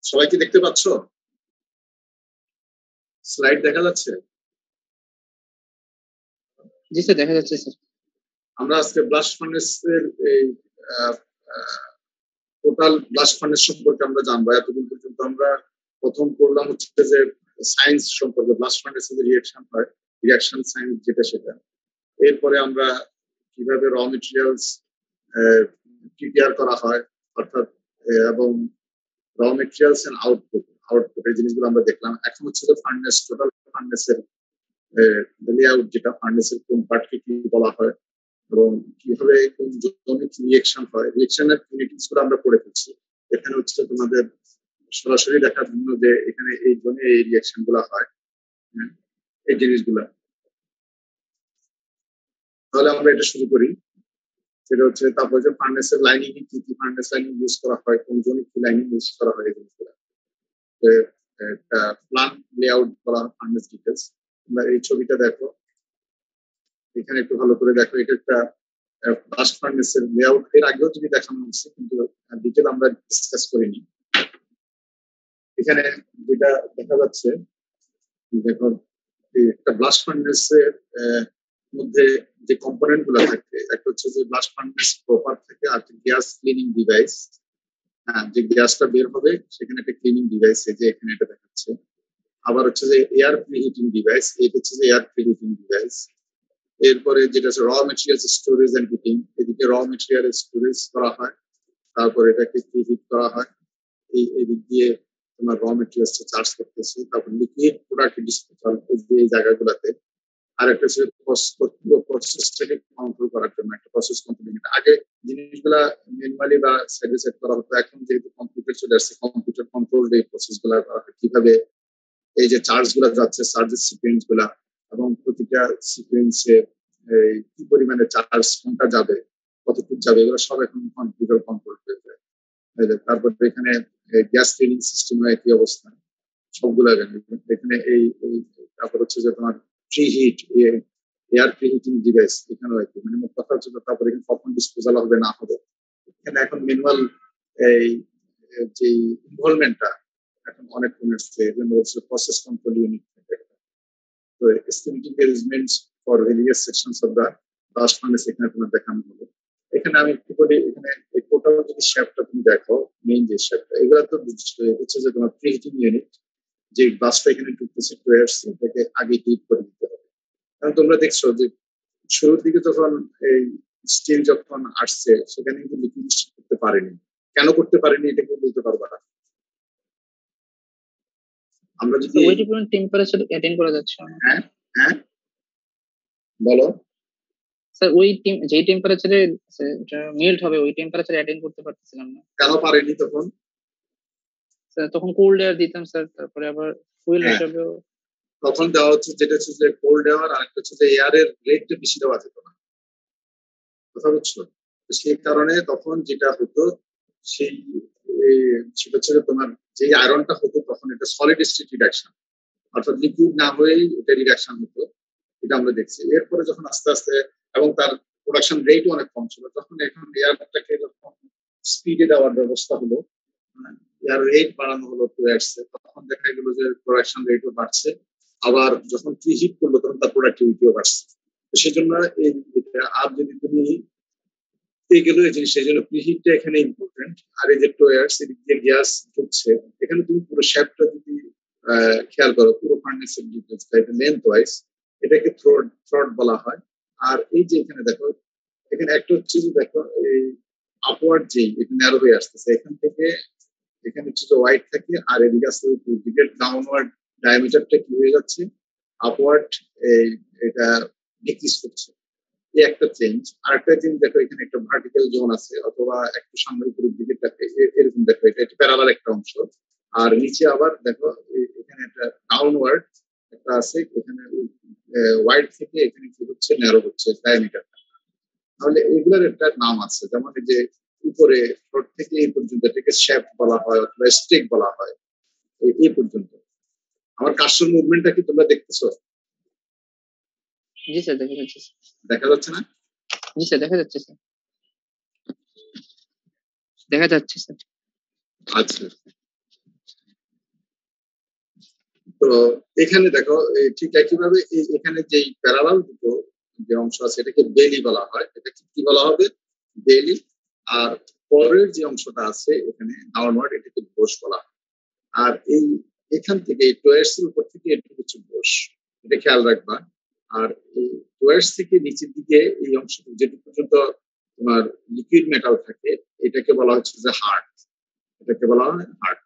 সবাই কি দেখতে পাচ্ছ? স্লাইড দেখা যাচ্ছে? জি স্যার, দেখা যাচ্ছে স্যার। আমরা আজকে ব্লাস্ট ফার্নেস এর এই টোটাল ব্লাস্ট ফার্নেস সম্পর্কে আমরা জানবো। এতদিন পর্যন্ত আমরা প্রথম করলাম হচ্ছে যে সায়েন্স সম্পর্কে, ব্লাস্ট ফার্নেস এর রিঅ্যাকশন হয়, রিঅ্যাকশন সায়েন্স যেটা সেটা। এরপরে আমরা কিভাবে র মেটেরিয়ালস প্রিপেয়ার করা হয় অর্থাৎ এবং র মেটেরিয়ালস এন্ড আউটপুট এই জিনিসগুলো আমরা দেখলাম। এখন হচ্ছে যে ফার্নেস, টোটাল ফার্নেসের লেআউট, যেটা ফার্নেসের কোন পার্টকে কি বলা হয় এবং কিভাবে কোন জোনে রিঅ্যাকশন হয়, রিঅ্যাকশনের ইউনিটিস গুলো আমরা পড়ে ফেলছি। এখানে হচ্ছে তোমাদের সরাসরি দেখার জন্য যে এখানে এই জোনে এই রিঅ্যাকশন গুলো হয়, এই জিনিসগুলা। তাহলে আমরা এটা শুরু করি। সেটা হচ্ছে তারপর যে ফার্নেসের লাইনিং, কি কি ফার্নেস লাইনিং ইউজ করা হয়, কোন জোনে কি লাইনিং ইউজ করা হয়, এই জিনিসগুলো প্ল্যান লেআউট করা হয়, ফার্নেস ডিটেলস। তোমরা এই ছবিটা দেখো, এখানে একটু ভালো করে দেখো। এটা একটা ব্লাস্ট ফার্নেসের লেআউট। এর আগেও যদি দেখানো হচ্ছে, কিন্তু ডিটেল আমরা ডিসকাস করিনি। এখানে যেটা দেখা যাচ্ছে, দেখো একটা ব্লাস্ট ফার্নেসের মধ্যে যে কম্পোনেন্ট গুলো থাকে, একটা হচ্ছে যে ব্লাস্ট ফার্নেস প্রপার থেকে, আর গ্যাস ক্লিনিং ডিভাইস। যে গ্যাসটা বের হবে সেখানে একটা ক্লিনিং ডিভাইস, এই যে এখানে এটা দেখাচ্ছে। আবার হচ্ছে যে এয়ার প্রিহিটিং ডিভাইস, এটা হচ্ছে যে এয়ার প্রিহিটিং ডিভাইস। এরপরে যেটা হচ্ছে raw materials storage and heating, এদিকে র মেটেরিয়াল স্টোরেজ করা হয়, তারপর এটাকে প্রিহিট করা হয়। এই দিক দিয়ে তোমার র মেটেরিয়ালস চার্জ করতেছে, তারপর লিকুইড প্রোডাক্ট ডিসপোজাল এই জায়গাগুলোতে। আর একটা হচ্ছে প্রসেসটাকে কন্ট্রোল করার জন্য একটা প্রসেস কন্ট্রোলিং। আগে জিনিসগুলা ম্যানুয়ালি বা সাইডে সেট করা হতো, এখন যেহেতু কম্পিউটার চলে আসছে, কম্পিউটার কন্ট্রোল এই প্রসেস গুলা করা হয়। কিভাবে এই যে চার্জ গুলা যাচ্ছে, চার্জের সিকুয়েন্স গুলা, এবং প্রতিটা সিকুয়েন্সে কি পরিমাণে চার্জ কোনটা যাবে, কতটুকু যাবে, এগুলো সব এখন কম্পিউটার কন্ট্রোল হয়ে যায়। তারপর এখানে গ্যাস ক্লিনিং সিস্টেম একই অবস্থা, সবগুলো এখানে এই তারপর হচ্ছে যে তোমার preheat, air preheating device এখানেও একই। মানে মোট কথা হচ্ছে তারপরে এখানে কখন ডিসপোজাল হবে না হবে, এখানে এখন ম্যানুয়াল এই যে ইনভলভমেন্টটা এখন অনেক কমে আসছে। এই জন্য হচ্ছে প্রসেস কন্ট্রোল ইউনিট। তো estimating arrangements for various sections of the blast furnace এখানে তোমার দেখানো হলো। এখানে আমি একটু বলি, এখানে এই টোটাল যদি শ্যাফটটা তুমি দেখো, মেইন যে শ্যাফটটা, এগুলো তো হচ্ছে যে তোমার প্রি হিটিং ইউনিট। যে গ্লাসটা এখানে ঢুকতেছে টুয়ার্ডস, এটাকে আগে হিট করে দিতে হবে। কারণ তোমরা দেখছো যে শুরুর দিকে যখন এই স্টিল যখন আসছে, সেখানে কিন্তু লিকুইড করতে পারেনি। কেন করতে পারেনি এটা কি বলতে পারবা না? আমরা যদি ওই ডিফারেন্ট টেম্পারেচার অ্যাটেন্ড করা যাচ্ছে না। হ্যাঁ হ্যাঁ বলো স্যার, ওই যে টেম্পারেচারে মেল্ট হবে, ওই টেম্পারেচারে অ্যাটেন্ড করতে পারতেছিলাম না। কেন পারেনি তখন? স্যার তখন কোল্ড এয়ার দিতাম স্যার, তারপরে আবার ফুয়েল হিসাবেও তখন দেওয়া হচ্ছে যেটা হচ্ছে যে কোল্ড এয়ার, আর একটা হচ্ছে যে এয়ারের রেটটা বেশি দেওয়া যেত না। কথা বুঝছো? সেই কারণে তখন যেটা হতো, সেই সেটা হচ্ছে তোমার যে আয়রনটা হতো তখন এটা সলিড স্টেট রিডাকশন, অর্থাৎ লিকুইড না হয়েই এটা রিডাকশন হতো। এটা আমরা দেখছি। এরপরে যখন আস্তে আস্তে, এবং তার প্রোডাকশন রেটও অনেক কম ছিল, তখন এখন এয়ারটাকে যখন স্পিডে দেওয়ার ব্যবস্থা হলো, এয়ার রেট বাড়ানো হলো টুয়ার্ডস, তখন দেখা গেল যে প্রোডাকশন রেটও বাড়ছে। আবার যখন প্রি হিট করলো তখন তার প্রোডাক্টিভিটিও বাড়ছে। সেই জন্য আর যদি তুমি গেল এই জিনিস, সেই জন্য প্রিহিটটা এখানে ইম্পর্টেন্ট। আর এই যে টোয়ার্স এদিক দিয়ে গ্যাস ঢুকছে, এখানে তুমি পুরো শ্যাফটটা যদি খেয়াল করো, পুরো ফার্নেসের ডিটেলসটা এটা লেন্থ ওয়াইজ, এটাকে থ্রড বলা হয়। আর এই যে এখানে দেখো, এখানে একটা হচ্ছে যে দেখো এই আপওয়ার্ড যেই এটা ন্যারো হয়ে আসতেছে, এখান থেকে এখানে হচ্ছে যে ওয়াইড থাকে, আর এদিকে আসতে দিকে ডাউনওয়ার্ড ডায়ামিটারটা কি হয়ে যাচ্ছে, আপওয়ার্ড এটা ডিক্রিজ করছে। এই একটা চেঞ্জ। আর একটা চেঞ্জ দেখো, এখানে একটা ভার্টিক্যাল জোন আছে, অথবা একটু সামনের উপরের দিকে এরকম দেখো, এটা প্যারালাল একটা অংশ। আর নিচে আবার দেখো এখানে একটা ডাউনওয়ার্ড একটা আছে, এখানে ওয়াইড থেকে এখানে কি হচ্ছে, ন্যারো হচ্ছে ডায়ামিটারটা। তাহলে এগুলোর একটা নাম আছে, যেমন এই যে উপরে ফ্লোর থেকে এই পর্যন্ত এটাকে শ্যাফট বলা হয়, অথবা স্টেক বলা হয়, এই পর্যন্ত। আমার কার্সর মুভমেন্টটা কি তোমরা দেখতেছো? জি স্যার, দেখা যাচ্ছে। দেখা যাচ্ছে না? জি স্যার, দেখা যাচ্ছে স্যার, দেখা যাচ্ছে স্যার। আচ্ছা, তো এখানে দেখো ঠিক একইভাবে এখানে যে প্যারালাল দুটো যে অংশ আছে এটাকে বেলি বলা হয়, এটা কি বলা হবে, বেলি। আর পরের যে অংশটা আছে এখানে ডাউনওয়ার্ড, এটাকে ব্রোশ বলা হয়। আর এই এখান থেকে টোয়ার্স এর উপর থেকে এটা হচ্ছে ব্রোশ, এটা খেয়াল রাখবা। আর এই টোয়ার্স থেকে নিচের দিকে এই অংশটুকু যেটুকু পর্যন্ত তোমার লিকুইড মেটাল থাকে এটাকে বলা হচ্ছে যে হার্ট, এটাকে বলা হয় হার্ট।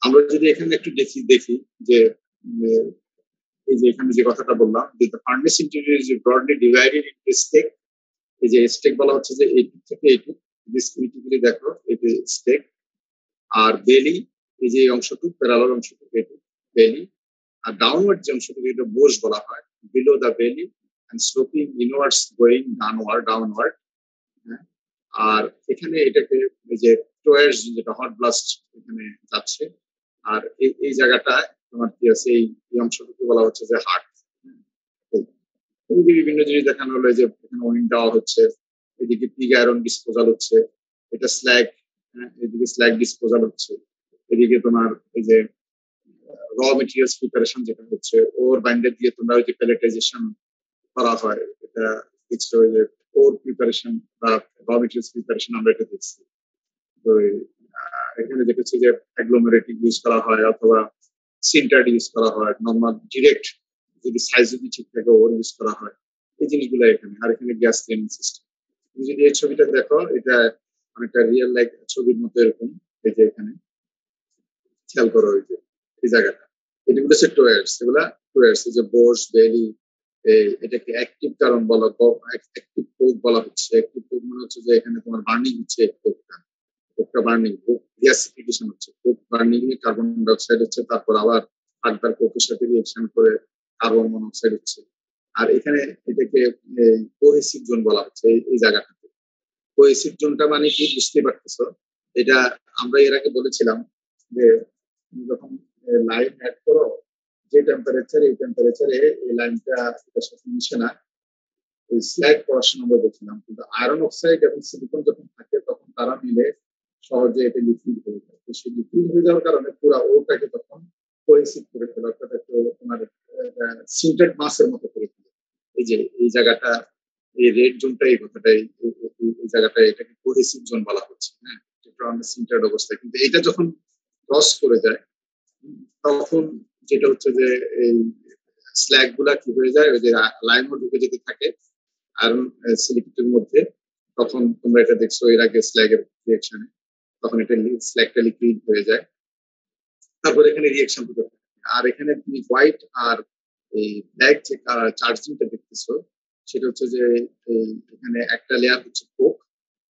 আমরা যদি এখানে একটু দেখি যে এই যে এখানে যে কথাটা বললাম যে the furnace interior is broadly divided into stack, এই যে স্টেক বলা হচ্ছে যে এইটুক থেকে এইটুক, দিস ক্রিটিক্যালি দেখো এই যে স্টেক। আর বেলি, এই যে অংশটুক প্যারালাল অংশটুক এইটুক বেলি। আর ডাউনওয়ার্ড যে অংশটুকু এটা বোস বলা হয়, বিলো দ্য বেলি এন্ড স্লোপিং ইনওয়ার্ডস গোয়িং ডাউনওয়ার্ড। আর এখানে এটাকে এই যে টোয়ার্স যেটা হট ব্লাস্ট এখানে যাচ্ছে। আর এই জায়গাটা তোমার কি আছে, এই অংশটুকু বলা হচ্ছে যে হার্ট। বিভিন্ন জিনিস দেখানো হলো যে এখানে ওয়েন দেওয়া হচ্ছে, এদিকে পিগ আয়রন ডিসপোজাল হচ্ছে, এটা স্ল্যাগ, এদিকে স্ল্যাগ ডিসপোজাল হচ্ছে, এদিকে তোমার এই যে র মেটেরিয়ালস প্রিপারেশন যেটা হচ্ছে, ওর বাইন্ডার দিয়ে তোমরা ওই যে প্যালেটাইজেশন করা হয়, এটা দেখছো ওই যে ওর প্রিপারেশন বা র মেটেরিয়ালস প্রিপারেশন আমরা এটা দেখছি। তো এখানে যেটা হচ্ছে যে অ্যাগ্লোমেরেটিভ ইউজ করা হয় অথবা সিন্টার্ড ইউজ করা হয়, নর্মাল ডিরেক্ট যদি সাইজ যদি ঠিক থাকে ওর ইউজ করা হয়, এই জিনিসগুলো এখানে। আর এখানে গ্যাস ক্লিনিং সিস্টেম, তুমি যদি এই ছবিটা দেখো এটা অনেকটা রিয়েল লাইক ছবির মতো এরকম। এই যে এখানে খেয়াল করো ওই যে এই জায়গাটা, এগুলো হচ্ছে টোয়ার্স, এগুলা টোয়ার্স, এই যে বোস বেলি, এটাকে অ্যাক্টিভ কারণ বলা, অ্যাক্টিভ কোক বলা হচ্ছে। অ্যাক্টিভ কোক মানে হচ্ছে যে এখানে তোমার বার্নিং হচ্ছে, কোকটা বার্নিং, গ্যাসিফিকেশন হচ্ছে, কোক বার্নিং এ কার্বন ডাইঅক্সাইড হচ্ছে, তারপর আবার আটবার কোকের সাথে রিঅ্যাকশন করে কার্বন মনোক্সাইড হচ্ছে। আর এখানে এটাকে কোহেসিভ জোন বলা হচ্ছে এই জায়গাটাতে। কোহেসিভ জোনটা মানে কি বুঝতে পারতেছো, এটা আমরা এর আগে বলেছিলাম যে যখন লাইন অ্যাড করো যে টেম্পারেচার, এই টেম্পারেচারে এই লাইনটা এটার সাথে মিশে না, স্ল্যাগ পড়াশোনা আমরা দেখছিলাম। কিন্তু আয়রন অক্সাইড এবং সিলিকন যখন থাকে তখন তারা মিলে সহজে এটা লিকুইড হয়ে যায়। তো সেই লিকুইড হয়ে যাওয়ার কারণে পুরো ওটাকে তখন কোহেসিভ করে ফেলে, অর্থাৎ একটু তোমার সিন্টেড মাসের মতো করে ফেলে। এই যে এই জায়গাটা, এই রেড জোনটা, এই কথাটা, এই জায়গাটা এটাকে কোহেসিভ জোন বলা হচ্ছে। হ্যাঁ, সিন্টেড অবস্থায়, কিন্তু এটা যখন ক্রস করে যায় তখন যেটা হচ্ছে যে এই স্ল্যাগ গুলা কি হয়ে যায়, ওই যে লাইনও ঢুকে যেতে থাকে আয়রন সিলিকেটের মধ্যে। তখন তোমরা এটা দেখছো এর আগে স্ল্যাগের রিয়েকশনে, তখন এটা স্ল্যাগটা লিকুইড হয়ে যায়, তারপর এখানে রিয়েকশন হতে থাকে। আর এখানে তুমি হোয়াইট আর এই ব্ল্যাক যে চার্জিংটা দেখতেছো সেটা হচ্ছে যে এখানে একটা লেয়ার হচ্ছে কোক,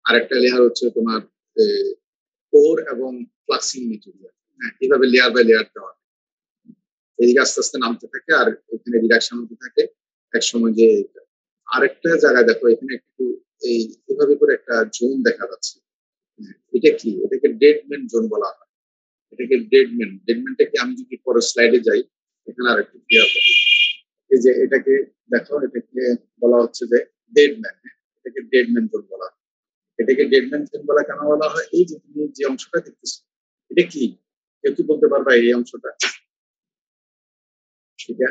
আর একটা লেয়ার হচ্ছে তোমার কোর এবং ফ্লাক্সিং মেটেরিয়াল। হ্যাঁ, এইভাবে লেয়ার বাই লেয়ার দেওয়া, এদিকে আস্তে আস্তে নামতে থাকে আর এখানে রিডাকশন হতে থাকে এক সময়। যে আরেকটা জায়গায় দেখো এখানে একটু এই এভাবে করে একটা জোন দেখা যাচ্ছে, এটা কি, এটাকে ডেডম্যান জোন বলা হয়। এটাকে ডেডম্যানটা কি, আমি যদি পরে স্লাইডে যাই এখানে আর একটু ক্লিয়ার হবে। এই যে এটাকে দেখো, এটাকে বলা হচ্ছে যে ডেডম্যান, এটাকে ডেডম্যান জোন বলা হয়। এটাকে ডেডম্যান জোন বলা কেন বলা হয়, এই যে তুমি যে অংশটা দেখতেছো এটা কি, কেউ কি বলতে পারবা এই অংশটা? সেটা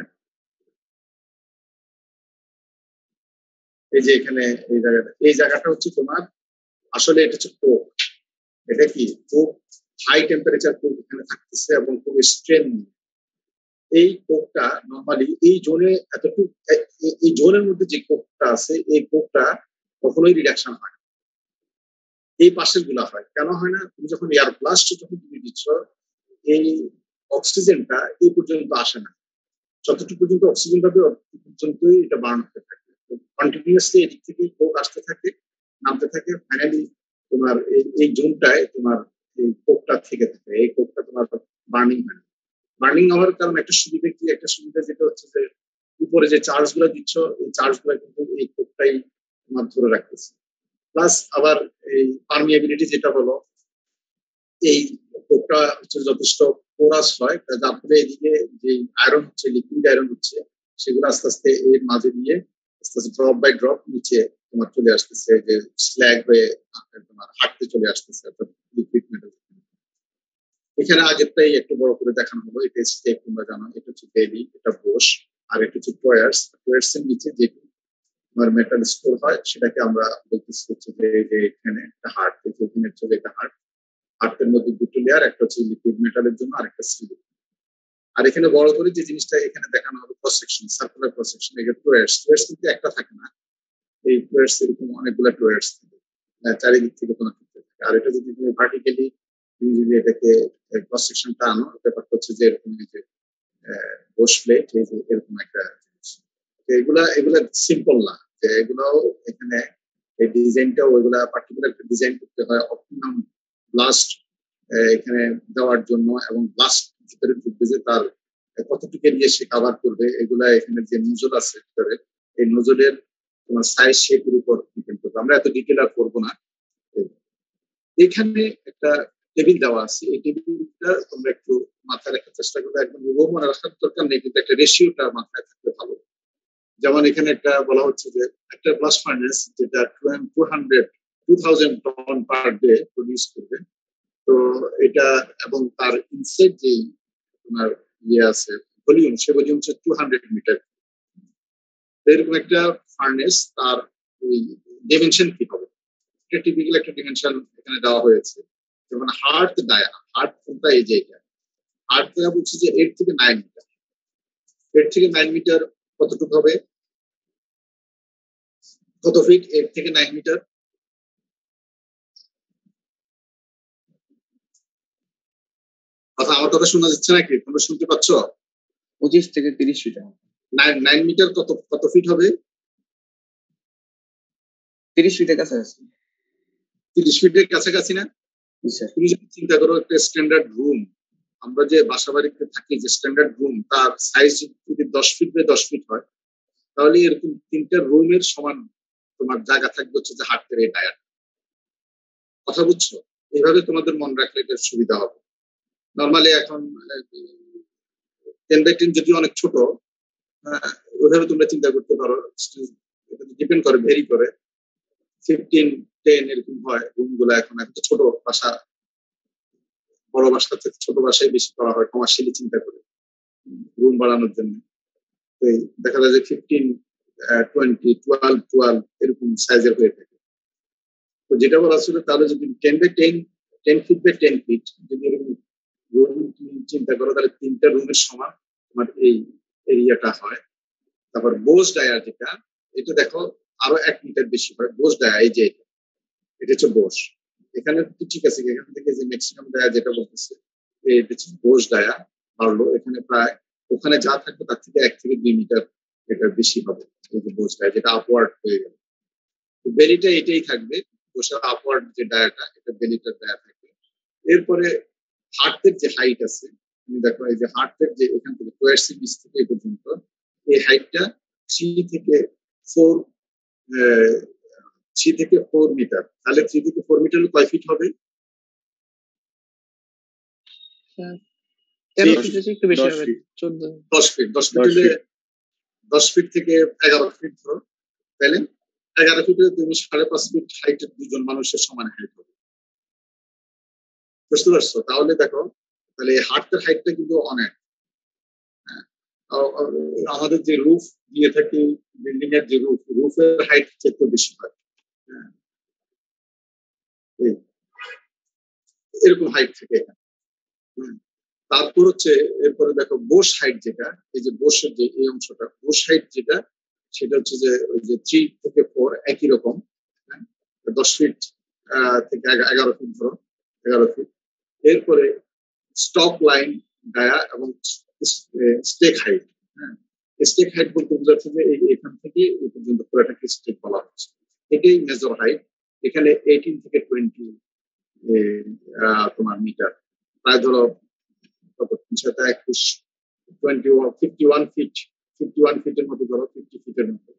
এই যে এখানে এই জায়গাটা হচ্ছে তোমার, আসলে এটা হচ্ছে কোক। এটা কি, খুব হাই টেম্পারেচার কোক এখানে থাকতেছে এবং খুব স্ট্রেন। এই কোকটা নর্মালি এই জোনে এতটুকু, এই জোনের মধ্যে যে কোকটা আছে এই কোকটা কখনোই রিডাকশন হয়, এই পাশের গুলা হয়। কেন হয় না, তুমি যখন এয়ার ব্লাস্ট যখন তুমি দিচ্ছ এই অক্সিজেনটা এই পর্যন্ত আসে না, যতটুকু পর্যন্ত অক্সিজেন পাবে ততটুকু পর্যন্তই এটা বার্ন হতে থাকে। কন্টিনিউয়াসলি এদিক থেকে কোক আসতে থাকে, নামতে থাকে, ফাইনালি তোমার এই জোনটায় তোমার এই কোকটা থেকে থাকে, এই কোকটা তোমার বার্নিং হয়। বার্নিং হওয়ার কারণে একটা সুবিধা কি, একটা সুবিধা যেটা হচ্ছে যে উপরে যে চার্জ গুলা দিচ্ছ এই চার্জ গুলা কিন্তু এই কোকটাই তোমার ধরে রাখতেছে। প্লাস আবার এই পারমিয়াবিলিটি যেটা হলো, এই কোকটা হচ্ছে যথেষ্ট পোরাস হয়, যার ফলে এদিকে যে আয়রন হচ্ছে, লিকুইড আয়রন হচ্ছে, সেগুলো আস্তে আস্তে এর মাঝে দিয়ে আস্তে আস্তে ড্রপ বাই ড্রপ নিচে তোমার চলে আসতেছে, যে স্ল্যাগ হয়ে তোমার হাঁটতে চলে আসতেছে, অর্থাৎ লিকুইড মেটাল। এখানে আগেরটাই একটু বড় করে দেখানো হলো, এটা স্টেক তোমরা জানো, এটা হচ্ছে বেলি, এটা বোস, আর এটা হচ্ছে টয়ার্স। টয়ার্স এর নিচে যে তোমার মেটাল স্টোর হয় সেটাকে আমরা বলতেছি হচ্ছে যে এখানে একটা হার্ট, এখানে হচ্ছে এটা হার্ট। হার্টের মধ্যে দুটো লেয়ার, একটা হচ্ছে লিকুইড মেটালের জন্য আর একটা সিলিকন। আর এখানে বড় করে যে জিনিসটা এখানে দেখানো হবে cross section, circular cross section, এটা টয়ার্স। টয়ার্স কিন্তু একটা থাকে না, এই টয়ার্স এরকম অনেকগুলো টয়ার্স থাকে, চারিদিক থেকে কোনো থাকে। আর এটা যদি তুমি ভার্টিক্যালি তুমি যদি এটাকে ক্রস সেকশনটা আনো, ব্যাপারটা হচ্ছে যে এরকম যে বোস প্লেট, এই যে এরকম একটা জিনিস। এগুলা এগুলা সিম্পল না, যে এগুলাও এখানে এই ডিজাইনটাও ওইগুলা পার্টিকুলার একটা ডিজাইন করতে হয় অপটিমাম ব্লাস্ট এখানে দেওয়ার জন্য, এবং ব্লাস্ট ভিতরে ঢুকবে যে তার কতটুকু দিয়ে সে কাভার করবে, এগুলা এখানে যে নজল আছে ভিতরে, এই নজলের তোমার সাইজ শেপের উপর ডিপেন্ড করবে। আমরা এত ডিটেল আর করবো না। এখানে একটা টেবিল দেওয়া আছে, এই টেবিলটা তোমরা একটু মাথায় রাখার চেষ্টা করবে, একদম হুবহু মনে রাখার দরকার নেই, কিন্তু একটা রেশিওটা মাথায় থাকলে ভালো। যেমন এখানে একটা বলা হচ্ছে যে একটা ব্লাস্ট ফার্নেস যেটা 2000 টন পার ডে প্রডিউস করবে, তো এটা এবং তার ইনসাইড যে তোমার ইয়ে আছে ভলিউম, সে ভলিউম হচ্ছে 200 মিটার। এরকম একটা ফার্নেস তার ওই ডিমেনশন কি হবে, এটা টিপিক্যাল একটা ডিমেনশন এখানে দেওয়া হয়েছে। যেমন হার্ট ডায়া, হার্ট কোনটা, এই যে এটা হার্ট ডায়া বলছে যে 8 থেকে 9 মিটার। 8 থেকে 9 মিটার কতটুকু হবে, কত ফিট 8 থেকে 9 মিটার? কথা আমার কথা শোনা যাচ্ছে নাকি, তোমরা শুনতে পাচ্ছ? 25 থেকে 30 ফিট। 9 মিটার কত কত ফিট হবে? 30 ফিটের কাছাকাছি। 30 ফিটের কাছাকাছি না? তুমি যদি চিন্তা করো একটা স্ট্যান্ডার্ড রুম, আমরা যে বাসা বাড়িতে থাকি যে স্ট্যান্ডার্ড রুম, তার সাইজ যদি 10 ফিট বাই 10 ফিট হয়, তাহলে এরকম 3টা রুমের সমান তোমার জায়গা থাকবে হচ্ছে যে হাতের এই ডায়ার। কথা বুঝছো? এইভাবে তোমাদের মনে রাখলে এটার সুবিধা হবে। নর্মালি এখন 10 বাই 10 যদি অনেক ছোট, ওইভাবে তোমরা চিন্তা করতে পারো, এটা ডিপেন্ড করে, ভেরি করে। 15, 10 এরকম হয় রুম গুলা। এখন এত ছোট বাসা, বড় বাসা থেকে ছোট বাসায় বেশি করা হয় কমার্শিয়ালি চিন্তা করে রুম বাড়ানোর জন্য। দেখা যায় যে 15, 20, 12 এরকম সাইজের হয়ে থাকে। তো যেটা বলা ছিল, তাহলে যদি 10 বাই 10, 10 ফিট বাই 10 ফিট যদি এরকম রুম তুমি চিন্তা করো, তাহলে 3টা রুমের সমান তোমার এই এরিয়াটা হয়। তারপর বোস ডায়া যেটা, এটা দেখো আরো 1 মিটার বেশি হয় বোস ডায়া। এই যে এটা হচ্ছে বোস। এখানে ঠিক আছে, এখান থেকে যে ম্যাক্সিমাম ডায়া যেটা বলতেছে, এটা হচ্ছে বোস ডায়া বাড়লো। এখানে প্রায় ওখানে যা থাকবে তার থেকে 1 থেকে 2 মিটার এটা বেশি হবে, এই যে বোস ডায়া যেটা আপওয়ার্ড হয়ে গেল। বেলিটা এটাই থাকবে, বসার আপওয়ার্ড যে ডায়াটা, এটা বেলিটার ডায়া থাকবে। এরপরে হার্টের যে হাইট আছে, তুমি দেখো এই যে হার্টের যে এখান থেকে টয়ার্সের নিচ থেকে এই পর্যন্ত, এই হাইটটা 3 থেকে 4 মিটার। তাহলে 3 থেকে 4 মিটার কয় ফিট হবে? 13 ফিট একটু বেশি হবে, 14। 10 ফিট। 10 ফিট হলে 10 ফিট থেকে 11 ফিট ধরো, তাহলে 11 ফিটে তুমি 5.5 ফিট হাইটের দুজন মানুষের সমান হাইট হবে। বুঝতে পারছো? তাহলে দেখো, তাহলে হার্টের হাইটটা কিন্তু অনেক। আমাদের যে রুফ দিয়ে থাকি, বিল্ডিং এর যে রুফের হাইট একটু বেশি হয়। এরকম হাইট থেকে। তারপর হচ্ছে এরপরে দেখো বোস হাইট যেটা, এই যে বোসের যে এই অংশটা, বোস হাইট যেটা, সেটা হচ্ছে যে ওই যে 3 থেকে 4 একই রকম। 10 ফিট থেকে 11 ফিট ধরো, 11 ফিট। এরপরে স্টক লাইন ডায়া এবং স্টেক হাইট। স্টেক হাইট বলতে বোঝাচ্ছে যে এখান থেকে এই পর্যন্ত পুরোটাকে স্টেক বলা হচ্ছে, এটাই মেজর হাইট। এখানে 18 থেকে 20 তোমার মিটার, প্রায় ধরো 51 ফিট, 51 ফিটের মতো ধরো, 50 ফিটের মতো।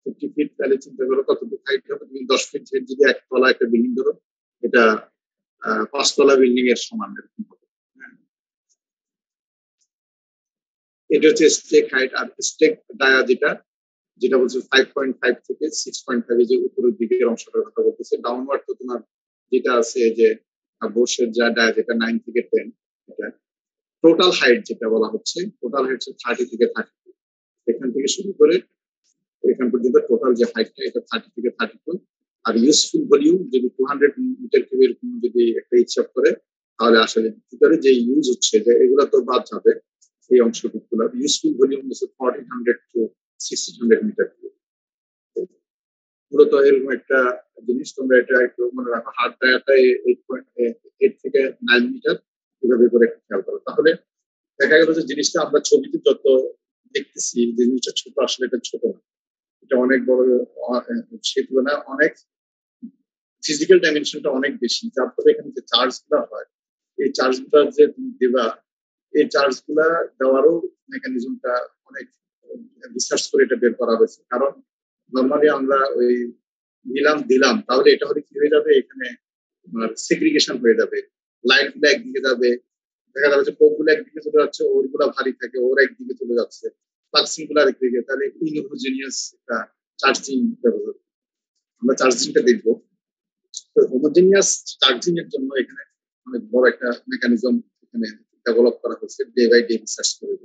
50 ফিট তাহলে চিন্তা করো কতটুকু হাইট হবে। তুমি 10 ফিট যদি একতলা একটা বিল্ডিং ধরো, এটা 5 তলা বিল্ডিং এর সমান এরকম হবে। এটা হচ্ছে স্টেক হাইট। আর স্টেক ডায়া যেটা, যেটা বলছে 5.5 থেকে 6.5, যে উপরের দিকের অংশটার কথা বলতেছে। ডাউনওয়ার্ড তো তোমার যেটা আছে যে আর বোর্ডের যেটা 9 থেকে 10, এটা টোটাল হাইট যেটা বলা হচ্ছে, টোটাল হাইট 30 থেকে 32, এখান থেকে শুরু করে এখান পর্যন্ত টোটাল যে হাইটটা এটা 30 থেকে 32। আর ইউজফুল ভলিউম যদি 200 মিটার কিউব এরকম যদি একটা হিসাব করে, তাহলে আসলে ভিতরে যে ইউজ হচ্ছে যে এগুলো তো বাদ যাবে, এই অংশটুকুগুলো ইউজফুল ভলিউম হচ্ছে 1400 টু 1600 মিটার কিউব। মূলত এরকম একটা জিনিস, তোমরা এটা একটু মনে রাখো, হার্ড ডায়াটা 8 থেকে 9 মিটার, এভাবে করে একটু খেয়াল করো। তাহলে দেখা গেল যে জিনিসটা আমরা ছবিতে যত দেখতেছি যে জিনিসটা ছোট, আসলে এটা ছোট না, এটা অনেক বড়, সেই তুলনায় অনেক ফিজিক্যাল ডাইমেনশনটা অনেক বেশি। যার ফলে এখানে যে চার্জ গুলা হয়, এই চার্জ গুলা যে তুমি দেবা, এই চার্জ গুলা দেওয়ারও মেকানিজমটা অনেক রিসার্চ করে এটা বের করা হয়েছে। কারণ নর্মালি আমরা ওই দিলাম, তাহলে এটা হলে কি হয়ে যাবে, এখানে সেগ্রিগেশন হয়ে যাবে, লাইট গুলো একদিকে যাবে, দেখা যাবে যে কোক গুলো একদিকে চলে যাচ্ছে, ওরগুলা ভারী থাকে, ওর একদিকে চলে যাচ্ছে, ফ্লাক্সিং গুলা একদিকে, তাহলে ইনহোমোজেনিয়াস একটা চার্জিং ব্যবহার। আমরা চার্জিংটা দেখবো, তো হোমোজেনিয়াস চার্জিং এর জন্য এখানে অনেক বড় একটা মেকানিজম এখানে ডেভেলপ করা হয়েছে ডে বাই ডে রিসার্চ করে।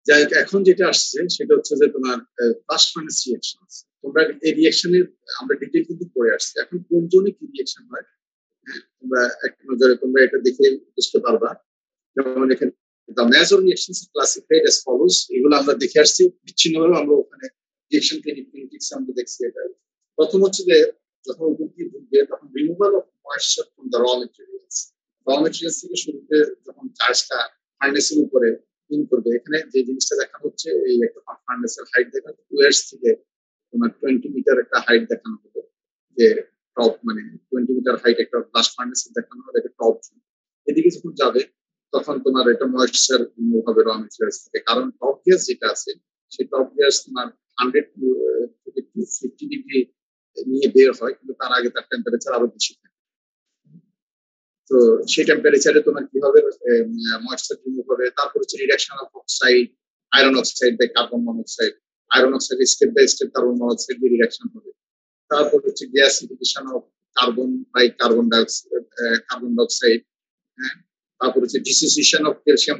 যাই হোক, এখন যেটা আসছে সেটা হচ্ছে যে তোমার ব্লাস্ট ফার্নেস রিঅ্যাকশন। তোমরা এই রিঅ্যাকশনের আমরা ডিটেইল কিন্তু পড়ে আসছি, এখন কোন জোনে কি রিঅ্যাকশন হয় তোমরা এক নজরে তোমরা এটা দেখে বুঝতে পারবা। যেমন এখানে the major reactions are classified as follows, এগুলো আমরা দেখে আসছি বিচ্ছিন্নভাবে, আমরা ওখানে রিঅ্যাকশন কিনেটিক্স আমরা দেখছি। এটা প্রথম হচ্ছে যে যখন উদ্ভিদ ঢুকবে তখন removal of moisture from the raw materials থেকে শুরুতে যখন চার্জটা ফার্নেসের উপরে ইন করবে, এখানে যে জিনিসটা দেখানো হচ্ছে এই একটা ফার্নেসের হাইট দেখানো 2 ইয়ার্স থেকে তোমার 20 মিটার একটা হাইট দেখানো হবে, যে টপ মানে 20 মিটার হাইট একটা ব্লাস্ট ফার্নেসের দেখানো হবে, এটা টপ। এদিকে যখন যাবে তখন তোমার এটা ময়েশ্চার রিমুভ হবে র মেটেরিয়ালস থেকে, কারণ টপ গ্যাস যেটা আছে সেই টপ গ্যাস তোমার 100 থেকে 250 ডিগ্রি নিয়ে বের হয়, কিন্তু তার আগে তার টেম্পারেচার আরো বেশি থাকে। তো সেই টেম্পারেচারে তোমার কিভাবে ময়েশ্চার রিমুভ হবে। তারপর হচ্ছে reduction of oxide, iron oxide by carbon monoxide, iron oxide step by step carbon monoxide দিয়ে রিডাকশন হবে। তারপর হচ্ছে gasification of carbon by carbon dioxide, হ্যাঁ। তারপর হচ্ছে ডিসোসিয়েশন অফ ক্যালসিয়াম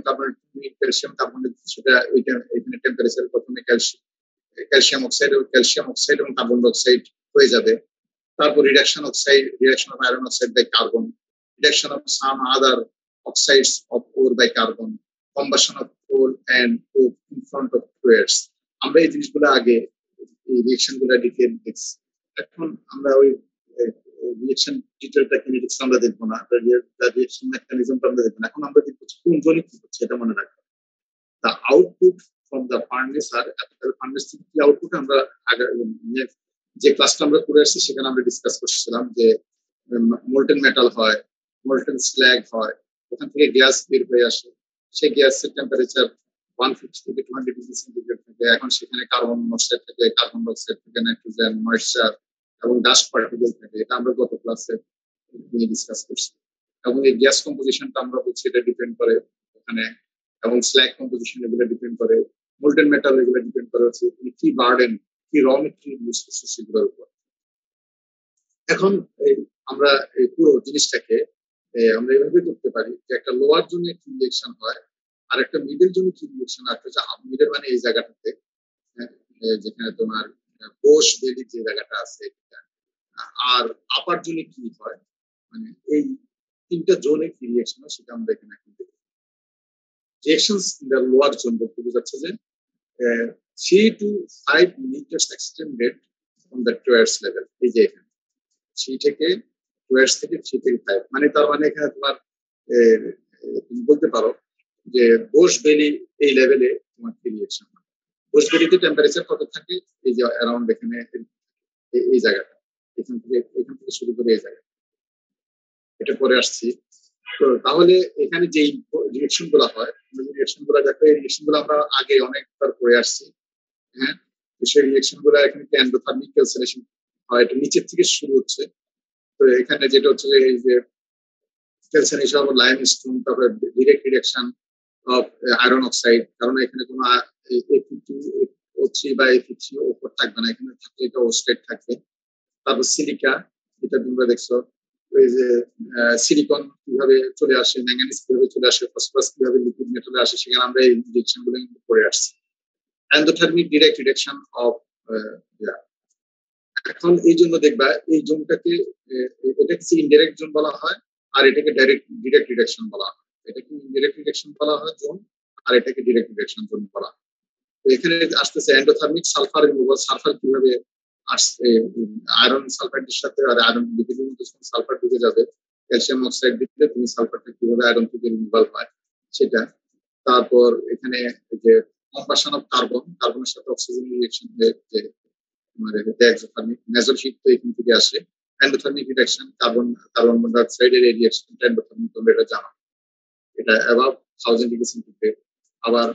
কার্বনেট, সেটা ওইটা এখানে টেম্পারেচার প্রথমে ক্যালসিয়াম অক্সাইড এবং কার্বন ডাইঅক্সাইড হয়ে যাবে। তারপর reduction of iron oxide by carbon, reduction of some other oxides of ore by carbon, combustion of coal and coke in front of flares. আমরা এই জিনিসগুলো আগে এই রিঅ্যাকশন গুলো ডিটেইল দেখছি। এখন আমরা ওই রিঅ্যাকশন ডিটেইলটা কিনেটিক্স আমরা দেখবো না, রিঅ্যাকশন মেকানিজমটা আমরা দেখবো না। এখন আমরা দেখবো কোন জোনে কি হচ্ছে এটা মনে রাখবো। The output from the furnace আর ফার্নেস থেকে কি আউটপুট আমরা আগে যে ক্লাসটা আমরা করে আসছি সেখানে আমরা ডিসকাস করছিলাম যে মোল্টেন মেটাল হয়, মোল্টেন স্ল্যাগ হয়, ওখান থেকে গ্যাস বের হয়ে আসে, সেই গ্যাসের টেম্পারেচার 150 থেকে 200 ডিগ্রি সেন্টিগ্রেড থাকে। এখন সেখানে কার্বন মনোক্সাইড থাকে, কার্বন ডাইঅক্সাইড থাকে, নাইট্রোজেন, ময়েশ্চার এবং ডাস্ট পার্টিকেল থাকে। এটা আমরা গত ক্লাসে নিয়ে ডিসকাস করছি। এবং এই গ্যাস কম্পোজিশনটা আমরা বলছি এটা ডিপেন্ড করে ওখানে, এবং স্ল্যাগ কম্পোজিশন এগুলো ডিপেন্ড করে, মোল্টেন মেটাল এগুলো ডিপেন্ড করে হচ্ছে কি বার্ডেন, কি র মেটেরিয়াল ইউজ করছে সেগুলোর উপর। এখন আমরা এই পুরো জিনিসটাকে আমরা এভাবে করতে পারি যে একটা লোয়ার জন্য কি রিঅ্যাকশন হয়, আর একটা মিডল জন্য কি রিঅ্যাকশন হয়। মিডল মানে এই জায়গাটাতে যেখানে তোমার কোষ বেলি যে জায়গাটা আছে, আর আপার জন্য কি হয়, মানে এই তিনটা জোনে কি রিঅ্যাকশন হয় সেটা আমরা এখানে এখন দেখব। Reactions in the lower zone বলতে বোঝাচ্ছে যে 3 to 5 meters extended from the towards level, এই যে এখানে 3 থেকে 3 থেকে 5, মানে তার মানে এখানে তোমার তুমি বলতে পারো যে বোস বেলি এই লেভেলে তোমার রিঅ্যাকশন হয়। বোস বেলিতে টেম্পারেচার কত থাকে, এই যে অ্যারাউন্ড এখানে এই জায়গাটা, এখান থেকে শুরু করে এই জায়গা, এটা পরে আসছি। তো তাহলে এখানে যে রিঅ্যাকশন গুলো হয়, রিঅ্যাকশন গুলো দেখো, এই রিঅ্যাকশন গুলো আমরা আগে অনেকবার পড়ে আসছি, হ্যাঁ। সেই রিঅ্যাকশন গুলো এখানে এন্ডোথার্মিক ক্যালসিনেশন হয়, এটা নিচের থেকে শুরু হচ্ছে। তো এখানে যেটা হচ্ছে যে এই যে ক্যালসিনেশন অফ লাইমস্টোন, তারপরে direct reduction of iron oxide, কারণ এখানে কোনো O3 বা Fe3O4 থাকবে না, এখানে থাকলে এটা ওস্টেট থাকবে। তারপর সিলিকা, এটা তোমরা দেখছো, ওই যে সিলিকন কিভাবে চলে আসে, ম্যাঙ্গানিজ কিভাবে চলে আসে, ফসফরাস কিভাবে লিকুইড মেটালে আসে, সেখানে আমরা এই রিডাকশন গুলো কিন্তু করে আসছি। এন্ডোথার্মিক ডিরেক্ট রিডাকশন অফ, এখন এই জন্য দেখবা এই জোনটাকে এটাকে ইনডাইরেক্ট জোন বলা হয়, আর এটাকে ডিরেক্ট রিডাকশন বলা হয়। এটাকে ইনডাইরেক্ট রিডাকশন বলা হয় জোন, আর এটাকে ডিরেক্ট রিডাকশন জোন বলা হয়। তো এখানে আসতেছে এন্ডোথার্মিক সালফার রিমুভাল। সালফার কিভাবে আসছে, আয়রন সালফাইডের সাথে আর আয়রন লিপিডের মধ্যে সালফার ঢুকে যাবে, ক্যালসিয়াম অক্সাইড দিলে তুমি সালফারটা কিভাবে আয়রন থেকে রিমুভাল হয় সেটা। তারপর এখানে যে কম্পাশন অফ কার্বন, কার্বনের সাথে অক্সিজেন রিঅ্যাকশন হয়ে যে মেজর হিট তো এখান থেকে আসে। এন্ডোথার্মিক রিডাকশন, কার্বন মনোক্সাইডের রিঅ্যাকশন এন্ডোথার্মিক, তোমরা এটা জানো, এটা অ্যাবাভ 1000 ডিগ্রি সেন্টিগ্রেড। আবার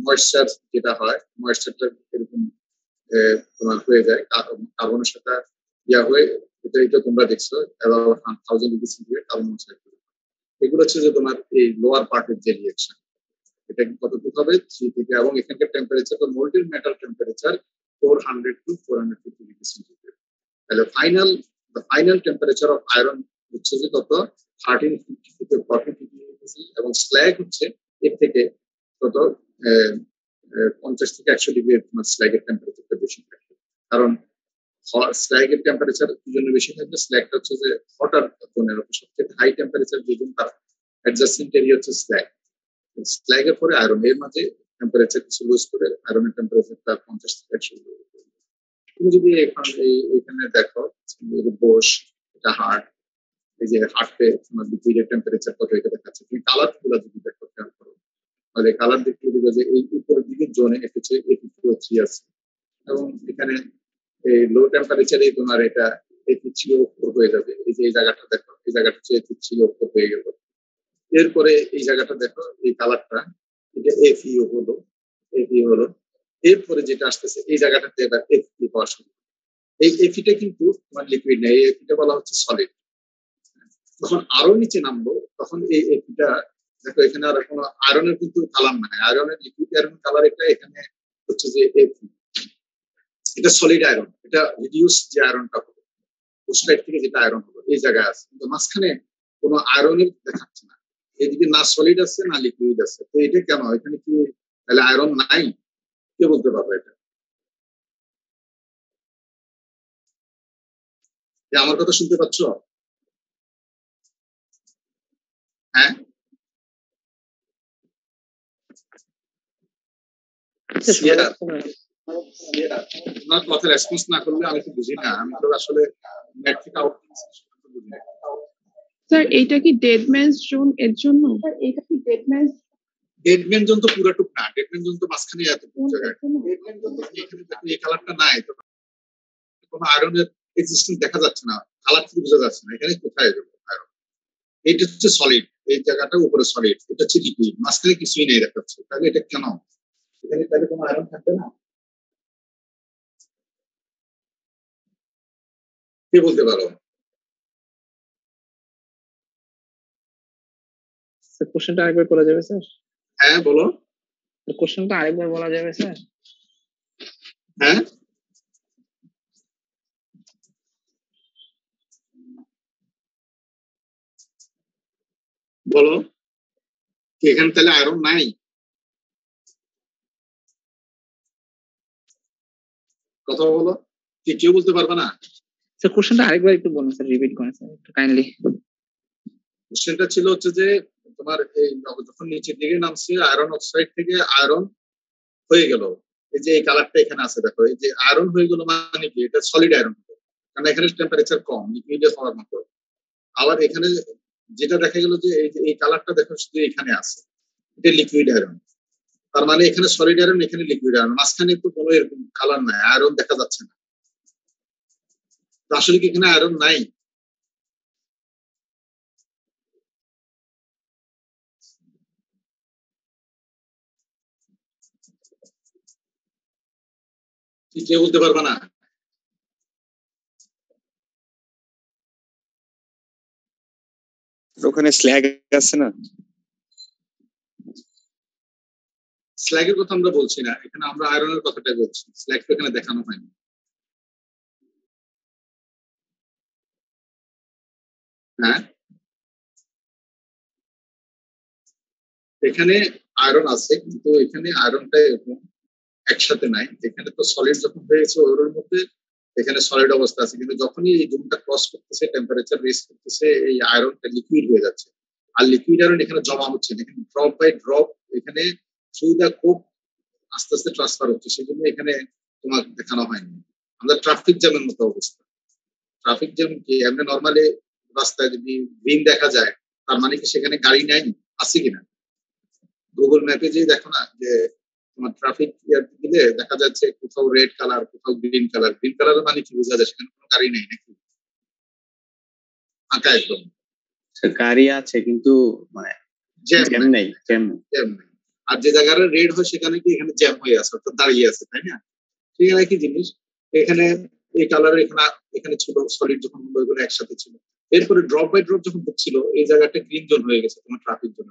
ময়েশ্চার যেটা হয়, ময়েশ্চারটা এরকম তোমার হয়ে যায় কার্বনের সাথে ইয়া হয়ে, এটা তোমরা দেখছো above 1000 degree centigrade carbon monoxide. এগুলো হচ্ছে যে তোমার এই লোয়ার পার্টের যে রিঅ্যাকশন, এটা কতটুকু হবে 3 থেকে, এবং এখানকার টেম্পারেচার তো molted metal temperature 400 to 450 degree centigrade. তাহলে ফাইনাল টেম্পারেচার অফ আয়রন হচ্ছে যে কত 1350 থেকে 1450 এবং স্ল্যাগ হচ্ছে এর থেকে কত 50 থেকে 100 ডিগ্রি স্ল্যাগের টেম্পারেচারটা বেশি থাকে। কারণ স্ল্যাগের টেম্পারেচার কি জন্য বেশি থাকবে, স্ল্যাগটা হচ্ছে যে হটার জোনের সবচেয়ে হাই টেম্পারেচার যে জোন তার অ্যাডজাস্টিং এরিয়া হচ্ছে স্ল্যাগ। স্ল্যাগের পরে আয়রন, এর মাঝে টেম্পারেচার কিছু লুজ করে আয়রনের টেম্পারেচারটা 50 থেকে 100 ডিগ্রি। তুমি যদি এখানে দেখো বোস, এটা হার্ট, এই যে হার্টে তোমার লিকুইডের টেম্পারেচার কত এটা দেখাচ্ছে। তুমি কালার গুলো যদি দেখো খেয়াল করো, তাহলে কালার দেখলে দেখবে যে এই উপরের দিকে জোনে হচ্ছে 83 আছে, এবং এখানে এই লো টেম্পারেচারে তোমার এটা 83 উপর হয়ে যাবে। এই যে এই জায়গাটা দেখো, এই জায়গাটা হচ্ছে 83 উপর হয়ে গেল। এরপরে এই জায়গাটা দেখো, এই কালারটা এটা এফইও হলো, এফই হলো। এরপরে যেটা আসতেছে এই জায়গাটাতে এবার এফই হওয়া শুরু। এই এফিটা কিন্তু তোমার লিকুইড নেই, এই এফিটা বলা হচ্ছে সলিড। যখন আরো নিচে নামবো তখন এই এফিটা দেখো, এখানে আর কোনো আয়রনের কিন্তু কালার নাই, আয়রনের লিকুইড আয়রন কালার এটা এখানে হচ্ছে যে এফি, এটা সলিড আয়রন, এটা রিডিউস যে আয়রনটা হলো ওস্টাইড থেকে যেটা আয়রন হলো এই জায়গায় আছে, কিন্তু মাঝখানে কোনো আয়রনের দেখাচ্ছে না। এদিকে না সলিড আছে না লিকুইড আছে, তো এটা কেন, এখানে কি তাহলে আয়রন নাই? কে বলতে পারবে এটা? আমার কথা শুনতে পাচ্ছ? হ্যাঁ, তোমার কথা রেসপন্স না করলে আমি তো বুঝি না, আমি তো আসলে নেট থেকে আউট বুঝি না। স্যার এইটা কি ডেড ম্যানস জোন এর জন্য? স্যার এটা কি dead man's? Dead man zone তো পুরোটুক না, ডেড ম্যান জোন তো মাঝখানে এত জায়গায়, ডেড ম্যান জোন তো এখানে দেখো এই কালারটা নাই, তো কোনো আয়রনের এক্সিস্টেন্স দেখা যাচ্ছে না, কালার থেকে বোঝা যাচ্ছে না এখানে কোথায় যাবে আয়রন। এটা হচ্ছে সলিড, এই জায়গাটা উপরে সলিড, এটা হচ্ছে লিকুইড, মাঝখানে কিছুই নেই দেখাচ্ছে, তাহলে এটা কেন, এখানে তাহলে কোনো আয়রন থাকবে না? কে বলতে পারো? কোশ্চেনটা আরেকবার করা যাবে স্যার? হ্যাঁ বলো। কোশ্চেনটা আরেকবার বলা যাবে স্যার? হ্যাঁ, বলো। এখানে তাহলে আয়রন নাই? কথা বলো, কি কেউ বলতে পারবে না? স্যার কোশ্চেনটা আরেকবার একটু বলুন স্যার, রিপিট করেন স্যার একটু কাইন্ডলি। কোশ্চেনটা ছিল হচ্ছে যে তোমার এই যখন নিচের দিকে নামছে আয়রন অক্সাইড থেকে আয়রন হয়ে গেল, এই যে এই কালারটা এখানে আছে দেখো, এই যে আয়রন হয়ে গেল মানে কি, এটা সলিড আয়রন হলো, কারণ এখানে টেম্পারেচার কম, লিকুইডে হওয়ার মতো। আবার এখানে যেটা দেখা গেল যে এই কালারটা দেখো শুধু এখানে আছে, এটা লিকুইড আয়রন, তার মানে এখানে সলিড আয়রন, এখানে লিকুইড আয়রন, মাঝখানে তো কোনো এরকম কালার নাই, আয়রন দেখা যাচ্ছে না। তো আসলে কি এখানে আয়রন নাই? কি কেউ বলতে পারবে না? ওখানে স্ল্যাগ আছে না? স্ল্যাগের কথা আমরা বলছি না, এখানে আমরা আয়রনের কথাটাই বলছি, স্ল্যাগ তো এখানে দেখানো হয়নি। হ্যাঁ, এখানে আয়রন আছে, কিন্তু এখানে আয়রনটা এরকম একসাথে নাই। এখানে তো সলিড যখন হয়েছে ওর মধ্যে এখানে সলিড অবস্থা আছে, কিন্তু যখনই এই জোনটা ক্রস করতেছে, টেম্পারেচার রেস করতেছে, এই আয়রনটা লিকুইড হয়ে যাচ্ছে। আর লিকুইড আয়রন এখানে জমা হচ্ছে না, এখানে ড্রপ বাই ড্রপ এখানে থ্রু দ্য কোপ আস্তে আস্তে ট্রান্সফার হচ্ছে, সেজন্য এখানে তোমার দেখানো হয়নি। আমাদের ট্রাফিক জ্যামের মতো অবস্থা। ট্রাফিক জ্যাম কি এমনি নর্মালি রাস্তায় যদি গ্রিন দেখা যায়, তার মানে কি সেখানে গাড়ি নাই, আছে কিনা? গুগল ম্যাপে যে দেখো না যে তোমার ট্রাফিক দিলে দেখা যাচ্ছে কোথাও রেড কালার, কোথাও গ্রিন কালার। গ্রিন কালার মানে কি বোঝা যায়? সেখানে কোনো গাড়ি নেই নাকি? ফাঁকা একদম, গাড়ি আছে কিন্তু মানে জ্যাম জ্যাম নেই, জ্যাম জ্যাম নেই। আর যে জায়গায় রেড হয় সেখানে কি এখানে জ্যাম হয়ে আছে, অর্থাৎ দাঁড়িয়ে আছে, তাই না? সেখানে একই জিনিস। এখানে এই কালার এখানে এখানে ছিল সলিড, যখন হলো এগুলো একসাথে ছিল। এরপরে ড্রপ বাই ড্রপ যখন হচ্ছিল, এই জায়গাটা গ্রিন জোন হয়ে গেছে তোমার ট্রাফিক জোন।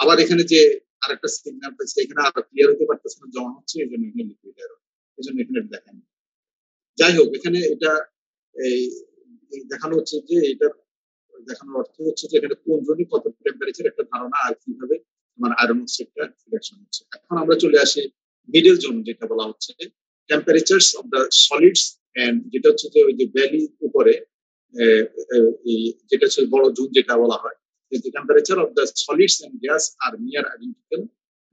আবার এখানে যে আরেকটা সিগন্যাল পেয়েছে, এখানে আর ক্লিয়ার হতে পারতেছে না, জমা হচ্ছে, এই জন্য এখানে লিকুইড এরর, এই জন্য এখানে দেখেন। যাই হোক, এখানে এটা এই দেখানো হচ্ছে যে এটার দেখানোর অর্থ হচ্ছে যে এখানে কোন জোনে কত টেম্পারেচার একটা ধারণা, আর কিভাবে তোমার আয়রন অক্সাইডটা রিডাকশন হচ্ছে। এখন আমরা চলে আসি মিডল জোন, যেটা বলা হচ্ছে টেম্পারেচারস অফ দ্য সলিডস, এন্ড যেটা হচ্ছে যে ওই যে ভ্যালি উপরে যেটা হচ্ছে বড় জোন যেটা বলা হয়, the temperature of the solids and gas are near identical,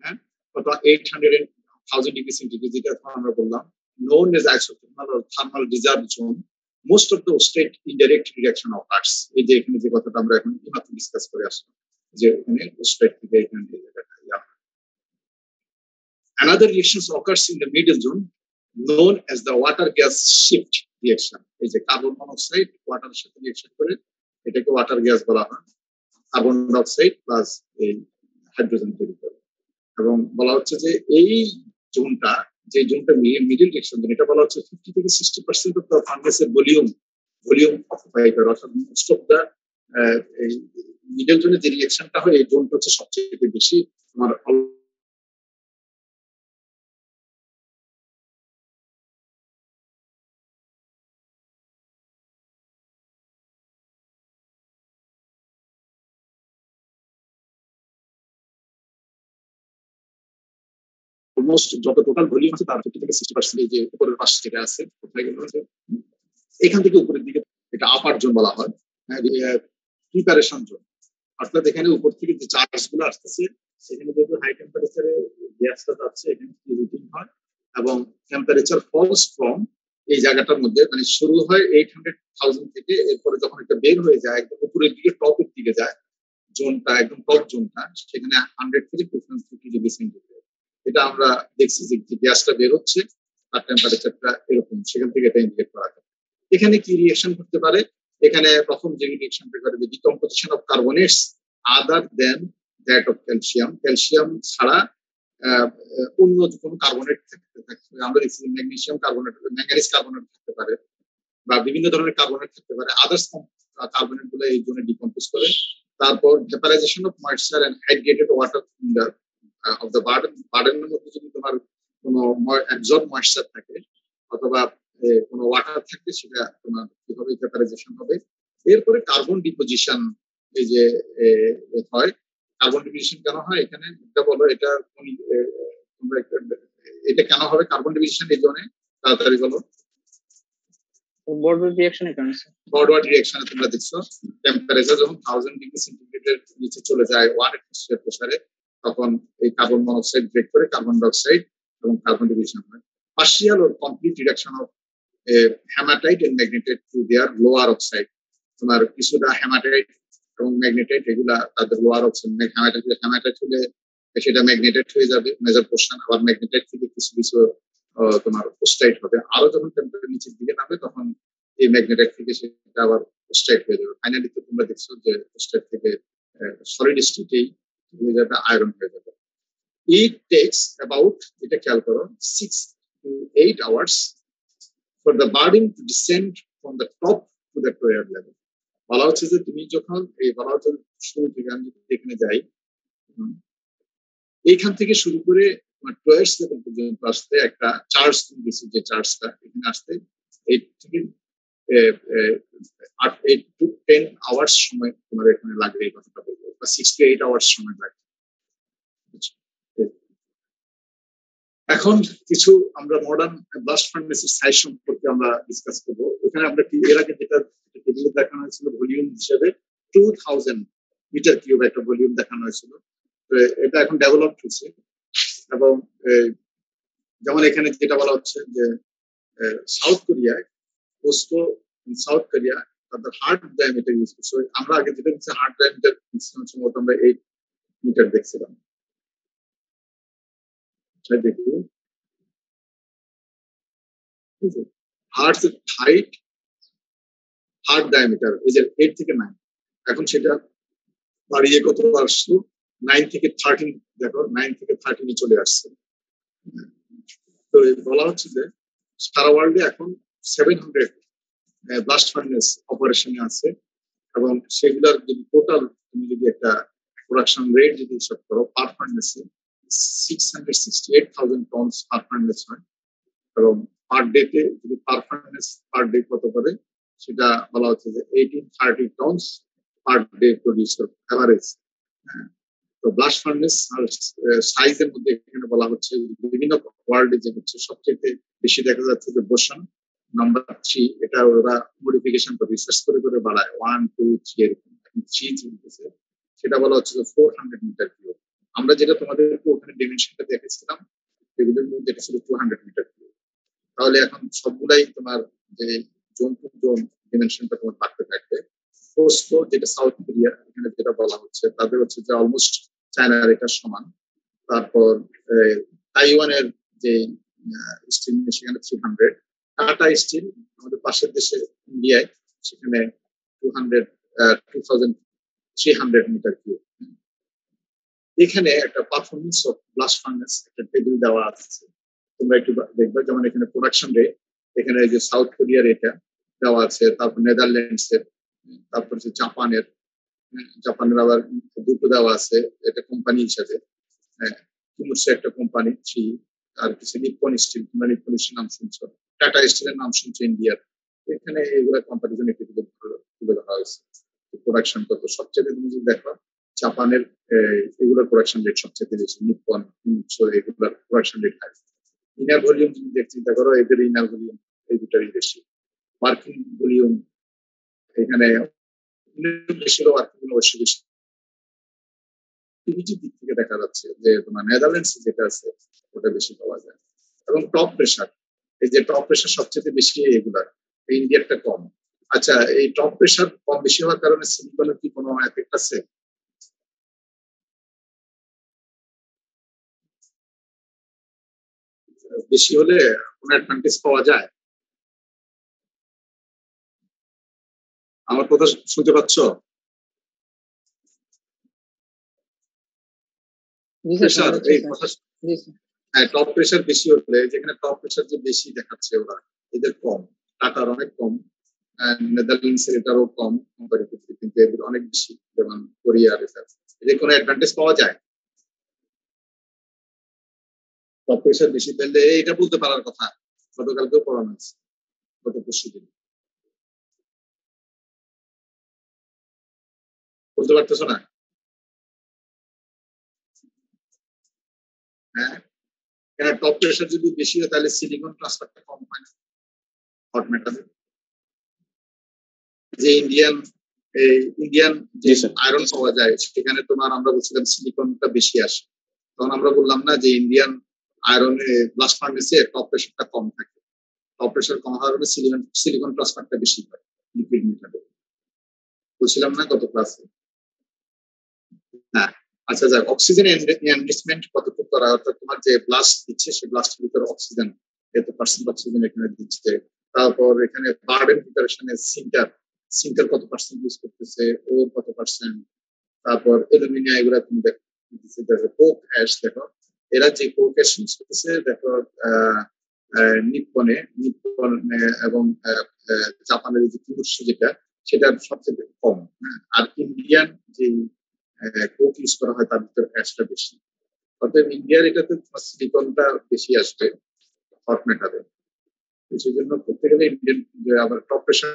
হ্যাঁ, কত 800,000 ডিগ্রি সেন্টিগ্রেড, যেটা আমরা বললাম known as isothermal or thermal reserve zone. Most of the state indirect reaction occurs. এই যে এখানে যে কথাটা আমরা এখন মাত্র ডিসকাস করে আসলাম, যে এখানে স্টেট থেকে এখানে another reactions occurs in the middle zone known as the water gas shift reaction. এই যে কার্বন মনোক্সাইড ওয়াটারের সাথে রিঅ্যাকশন করে, এটাকে ওয়াটার গ্যাস বলা হয়। কার্বন ডাইঅক্সাইড প্লাস এই হাইড্রোজেন তৈরি করে, এবং বলা হচ্ছে যে এই জোনটা, যে জোনটা মিডল রিঅ্যাকশন জোন, এটা বলা হচ্ছে 50 থেকে 60% অফ দ্য ফার্নেসের ভলিউম অকুপাই করে। অর্থাৎ মোস্ট অফ দ্য এই মিডল জোনে যে রিঅ্যাকশনটা হয়, এই জোনটা হচ্ছে সবচেয়ে বেশি তোমার অলমোস্ট যত টোটাল ভলিউম আছে তার 50 থেকে 60% এই যে উপরের পাশ থেকে আছে, কোথায় গেল যে এখান থেকে উপরের দিকে, এটা আপার জোন বলা হয়, প্রিপারেশন জোন। অর্থাৎ এখানে উপর থেকে যে চার্জ গুলো আসতেছে, সেখানে যেহেতু হাই টেম্পারেচারে গ্যাসটা যাচ্ছে, এখানে হিটিং হয় এবং টেম্পারেচার ফলস ফ্রম এই জায়গাটার মধ্যে, মানে শুরু হয় 800,000 থেকে, এরপরে যখন এটা বের হয়ে যায় একদম উপরের দিকে, টপের দিকে যায় জোনটা, একদম টপ জোনটা, সেখানে 100 থেকে 250 ডিগ্রি সেন্টিগ্রেড। এটা আমরা দেখছি যে গ্যাসটা বের হচ্ছে, তার টেম্পারেচারটা এরকম, সেখান থেকে এটা ইন্ডিকেট করা যায়। এখানে কি রিঅ্যাকশন করতে পারে? এখানে প্রথম যে রিঅ্যাকশনটা করে, যে decomposition of carbonates other than that of calcium. Calcium ছাড়া অন্য কোনো কার্বনেট থাকতে আমরা দেখছি ম্যাগনেসিয়াম কার্বনেট, ম্যাঙ্গানিজ কার্বনেট থাকতে পারে, বা বিভিন্ন ধরনের কার্বনেট থাকতে পারে। আদার্স কার্বনেট গুলো এই জন্য ডিকম্পোজ করে। তারপর vaporization of moisture and hydrated water in the of the বার্ডেনের মধ্যে যদি তোমার কোনো অ্যাবজর্ব ময়েশ্চার থাকে অথবা কোনো ওয়াটার থাকে, সেটা তোমার কিভাবে ভেপারাইজেশন হবে। এরপরে কার্বন ডিপোজিশন, এই যে হয়, কার্বন ডিপোজিশন কেন হয় এখানে এটা বলো, এটা তোমরা এটা কেন হবে কার্বন ডিপোজিশন এই জন্য, তাড়াতাড়ি বলো। বর্ডওয়ার্ড রিঅ্যাকশনের কারণে। বর্ডওয়ার্ড রিঅ্যাকশনে তোমরা দেখছো টেম্পারেচার যখন 1000 ডিগ্রি সেন্টিগ্রেডের নিচে চলে যায় 1 অ্যাটমসফিয়ার প্রেসারে, তখন এই কার্বন মনোক্সাইড ব্রেক করে কার্বন ডাইঅক্সাইড এবং কার্বন ডিভিশন হয়। Partial or complete reduction of hematite and magnetite to their lower oxide. তোমার কিছুটা হেমাটাইট এবং ম্যাগনেটাইট এগুলা তাদের লোয়ার অক্সাইড, হেমাটাইট হলে সেটা ম্যাগনেটাইট হয়ে যাবে মেজর পোর্শন, আবার ম্যাগনেটাইট থেকে কিছু কিছু তোমার পোস্টাইট হবে। আরো যখন টেম্পারেচার নিচের দিকে নামবে, তখন এই ম্যাগনেটাইট থেকে সেটা আবার পোস্টাইট হয়ে যাবে। ফাইনালি তো তোমরা দেখছো যে পোস্টাইট থেকে সলিড স্টেটেই হয়ে যাবে, আয়রন হয়ে যাবে। It takes about, এটা খেয়াল করো, 6 to 8 hours for the burden to descend from the top to the tower level. বলা হচ্ছে যে তুমি যখন এই বলা হচ্ছে শুরু থেকে, আমি যদি এখানে যাই, এইখান থেকে শুরু করে টয়ার্স লেভেল পর্যন্ত আসতে একটা চার্জ দিচ্ছে, যে চার্জটা এখানে আসতে 8 থেকে 8 to 10 আওয়ার্স সময় তোমার এখানে লাগবে, এই কথাটা বলবো, বা 6 to 8 আওয়ার্স সময় লাগবে। এখন কিছু আমরা মডার্ন ব্লাস্ট ফার্নেসের সাইজ সম্পর্কে আমরা ডিসকাস করবো। ওখানে আমরা এর আগে যেটা টেবিলে দেখানো হয়েছিল ভলিউম হিসেবে 2000 মিটার কিউব একটা ভলিউম দেখানো হয়েছিল। এটা এখন ডেভেলপ হয়েছে এবং যেমন এখানে যেটা বলা হচ্ছে যে সাউথ কোরিয়ায় পোস্কো সাউথ কোরিয়া তাদের হার্ড ডায়ামিটার ইউজ করছে। আমরা আগে যেটা হচ্ছে হার্ড ডায়ামিটার সম্ভবত আমরা 8 মিটার দেখছিলাম। দেখি হার্ড হাইট হার্ড ডায়ামিটার এই যে 8 থেকে 9, এখন সেটা বাড়িয়ে কত আসলো 9 থেকে 13। দেখো 9 থেকে 13 চলে আসছে। তো বলা হচ্ছে যে সারা ওয়ার্ল্ডে এখন 700 ব্লাস্ট ফার্নেস অপারেশনে আছে এবং সেগুলোর যদি টোটাল তুমি যদি একটা প্রোডাকশন রেট যদি হিসাব করো পার ফার্নেসে 668,000 টনস পার ফার্নেস হয় এবং পার ডেতে যদি পার ফার্নেস পার ডে কত করে সেটা বলা হচ্ছে যে 1830 টনস পার ডে প্রডিউস করে এভারেজ। তো ব্লাস্ট ফার্নেস সাইজের মধ্যে এখানে বলা হচ্ছে বিভিন্ন ওয়ার্ল্ডে যে হচ্ছে সবচেয়ে বেশি দেখা যাচ্ছে যে বোসান নাম্বার 3, এটা ওরা মডিফিকেশন করে রিসার্চ করে করে বাড়ায় 1 2 3 এরকম। এখন 3 চলতেছে, সেটা বলা হচ্ছে 400 মিটার কিউব। আমরা যেটা তোমাদেরকে ওখানে ডিমেনশনটা দেখেছিলাম এগুলোর মধ্যে এটা ছিল 200 মিটার কিউব। তাহলে এখন সবগুলাই তোমার যে জোন টু জোন ডিমেনশনটা তোমার বাড়তে থাকবে। পোস্কো যেটা সাউথ কোরিয়া এখানে যেটা বলা হচ্ছে তাদের হচ্ছে যে অলমোস্ট চায়নার এটা সমান। তারপর তাইওয়ানের যে স্টিল সেখানে 300, টাটা স্টিল আমাদের পাশের দেশে ইন্ডিয়ায় সেখানে 2300 মিটার কিউব। এখানে একটা পারফরমেন্স অফ ব্লাস্ট ফার্নেস একটা টেবিল দেওয়া আছে, তোমরা একটু দেখবে। যেমন এখানে প্রোডাকশন রেট, এখানে যে সাউথ কোরিয়ার এটা দেওয়া আছে, তারপর নেদারল্যান্ডস এর, তারপর হচ্ছে জাপানের আবার দুটো দেওয়া আছে এটা কোম্পানি হিসাবে। কিমুরসা একটা কোম্পানি, আর কিছু নিপ্পন স্টিল, তোমরা নিপ্পন স্টিল নাম শুনছো, টাটা স্টিলের নাম শুনছো ইন্ডিয়ার। এখানে এগুলা কম্পারিজন একটু তুলে ধরা হয়েছে প্রোডাকশন কত। সবচেয়ে তুমি যদি দেখো জাপানের এগুলোর প্রোডাকশন রেট সবচেয়ে বেশি, নিপ্পন এগুলোর production rate high. Inner volume যদি চিন্তা করো এদের ইনার ভলিউম এই দুটারই বেশি। ওয়ার্কিং ভলিউম এখানে বেশিরও ওয়ার্কিং অবশ্যই বেশি। দিক থেকে দেখা যাচ্ছে যে তোমার নেদারল্যান্ডস যেটা আছে ওটা বেশি পাওয়া যায়। এবং টপ প্রেশার, এই যে টপ প্রেশার সবচেয়ে বেশি এগুলার, ইন্ডিয়ারটা কম। আচ্ছা, এই টপ প্রেশার কম বেশি হওয়ার কারণে সিলিকনের কি কোনো এফেক্ট আছে? বেশি হলে কোনো অ্যাডভান্টেজ পাওয়া যায়? আমার কথা শুনতে পাচ্ছ? টপ প্রেশার বেশি হলে, যেখানে টপ প্রেশার যে বেশি দেখাচ্ছে ওরা, এদের কম, টাটার অনেক কম, নেদারল্যান্ডস এর এটারও কম কম্পারেটিভলি, কিন্তু এদের অনেক বেশি। যেমন কোরিয়ার এদের কোনো অ্যাডভান্টেজ পাওয়া যায়? টপ প্রেশার বেশি পেলে এটা বলতে পারার কথা, গতকালকেও পড়ানো হয়েছে, গত পরশু দিন। বলতে পারতেছো না? হ্যাঁ, টপ প্রেশার যদি বেশি হয় তাহলে সিলিকন ট্রান্সফারটা কম হয় না হট মেটালে। যে ইন্ডিয়ান যে আয়রন পাওয়া যায় সেখানে তোমার আমরা বলছিলাম সিলিকনটা বেশি আসে, তখন আমরা বললাম না যে ইন্ডিয়ান আয়রনে ব্লাস্ট ফার্নেসে টপ প্রেশারটা কম থাকে। টপ প্রেশার কম হওয়ার কারণে সিলিকন ট্রান্সফারটা বেশি হয় লিকুইড মেটালে, বলছিলাম না গত ক্লাসে? হ্যাঁ, আচ্ছা যাক, অক্সিজেন এনরিচমেন্ট কতটুকু করা, অর্থাৎ তোমার যে ব্লাস্ট দিচ্ছে সেই ব্লাস্টের ভিতরে অক্সিজেন এত পার্সেন্ট অক্সিজেন এখানে দিচ্ছে। তারপর এখানে বার্ডেন প্রিপারেশনে সিঙ্কার কত পার্সেন্ট ইউজ করতেছে, ওর কত পার্সেন্ট, তারপর অ্যালুমিনিয়াম, এগুলা তুমি দেখো কোক অ্যাশ। দেখো এরা যে কোক অ্যাশ ইউজ করতেছে, দেখো নিপ্পন এবং জাপানের যে কিমুরসা যেটা, সেটা সবচেয়ে কম। আর ইন্ডিয়ান যে কোক ইউজ করা হয় তার ভিতরে অ্যাশটা বেশি। অর্থাৎ ইন্ডিয়ার এটাতে সিলিকনটা বেশি আসবে হট মেটালে। সেই জন্য করতে গেলে ইন্ডিয়ান আবার টপ প্রেশার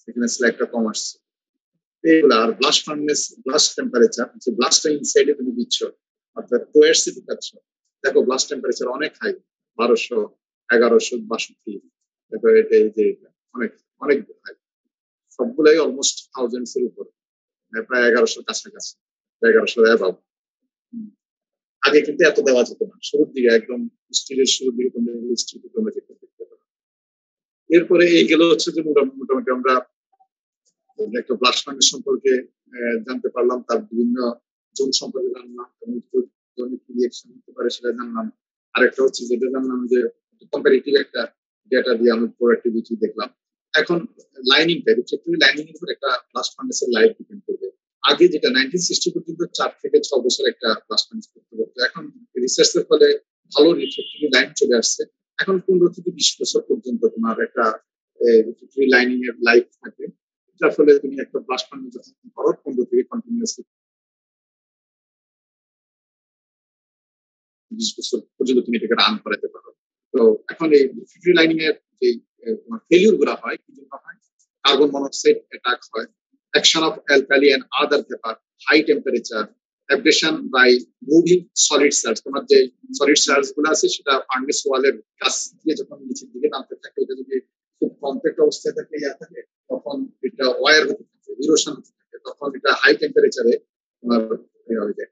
এখানে স্ল্যাগটা কম আসছে। এইগুলো আর ব্লাস্ট ফার্নেস ব্লাস্ট টেম্পারেচার যে ব্লাস্টটা ইনসাইডে তুমি দিচ্ছ অর্থাৎ টুয়ার্ডসে ঢুকাচ্ছ, দেখো ব্লাস্ট টেম্পারেচার অনেক হাই, 1200, 1162, তারপরে এটা এই যে অনেক অনেক হাই, সবগুলাই অলমোস্ট থাউজেন্ডস এর উপরে, প্রায় 1100 কাছাকাছি, 1100 অ্যাবাভ। আগে কিন্তু এত দেওয়া যেত না, শুরুর দিকে একদম স্টিলের শুরুর দিকে তোমরা দেখতে পারো। এরপরে এই গেল হচ্ছে যে মোটামুটি আমরা একটা ব্লাস্ট ফার্নেস সম্পর্কে জানতে পারলাম, তার বিভিন্ন জোন সম্পর্কে জানলাম, রিঅ্যাকশন হতে পারে সেটা জানলাম। আরেকটা হচ্ছে যেটা জানলাম যে কম্পারেটিভ একটা ডেটা দিয়ে আমরা প্রোডাক্টিভিটি দেখলাম। এখন লাইনিংটা, রিফ্লেক্টরি লাইনিং এর উপর একটা ব্লাস্ট ফার্নেসের লাইফ ডিপেন্ড করবে। আগে যেটা 1960 পর্যন্ত 4 থেকে 6 বছর একটা ব্লাস্ট ফার্নেস করতে পারতো, এখন রিসার্চের ফলে ভালো রিফ্লেক্টরি লাইন চলে আসছে, এখন 15 থেকে 20 বছর পর্যন্ত তোমার একটা রিফ্লেক্টরি লাইনিং এর লাইফ থাকে, যার ফলে তুমি একটা ব্লাস্ট ফার্নেস যখন করো 15 থেকে কন্টিনিউয়াসলি 20 বছর পর্যন্ত তুমি এটাকে রান করাতে পারো। তো এখন এই রিফ্লেক্টরি লাইনিং এর যে তোমার ফেলিউর গুলো হয় কি জন্য হয়? কার্বন মনোক্সাইড অ্যাটাক হয়, action of alkali and other vapour, high temperature, abrasion by moving solid charge. তোমার যে সলিড সার্জ গুলো আছে সেটা ফার্নেস ওয়ালের কাছ দিয়ে যখন নিচের দিকে নামতে থাকে, ওটা যদি খুব কমপ্যাক্ট অবস্থায় থাকে থাকে তখন এটা ওয়ার হতে থাকে, ইরোশন হতে থাকে, তখন এটা হাই টেম্পারেচারে তোমার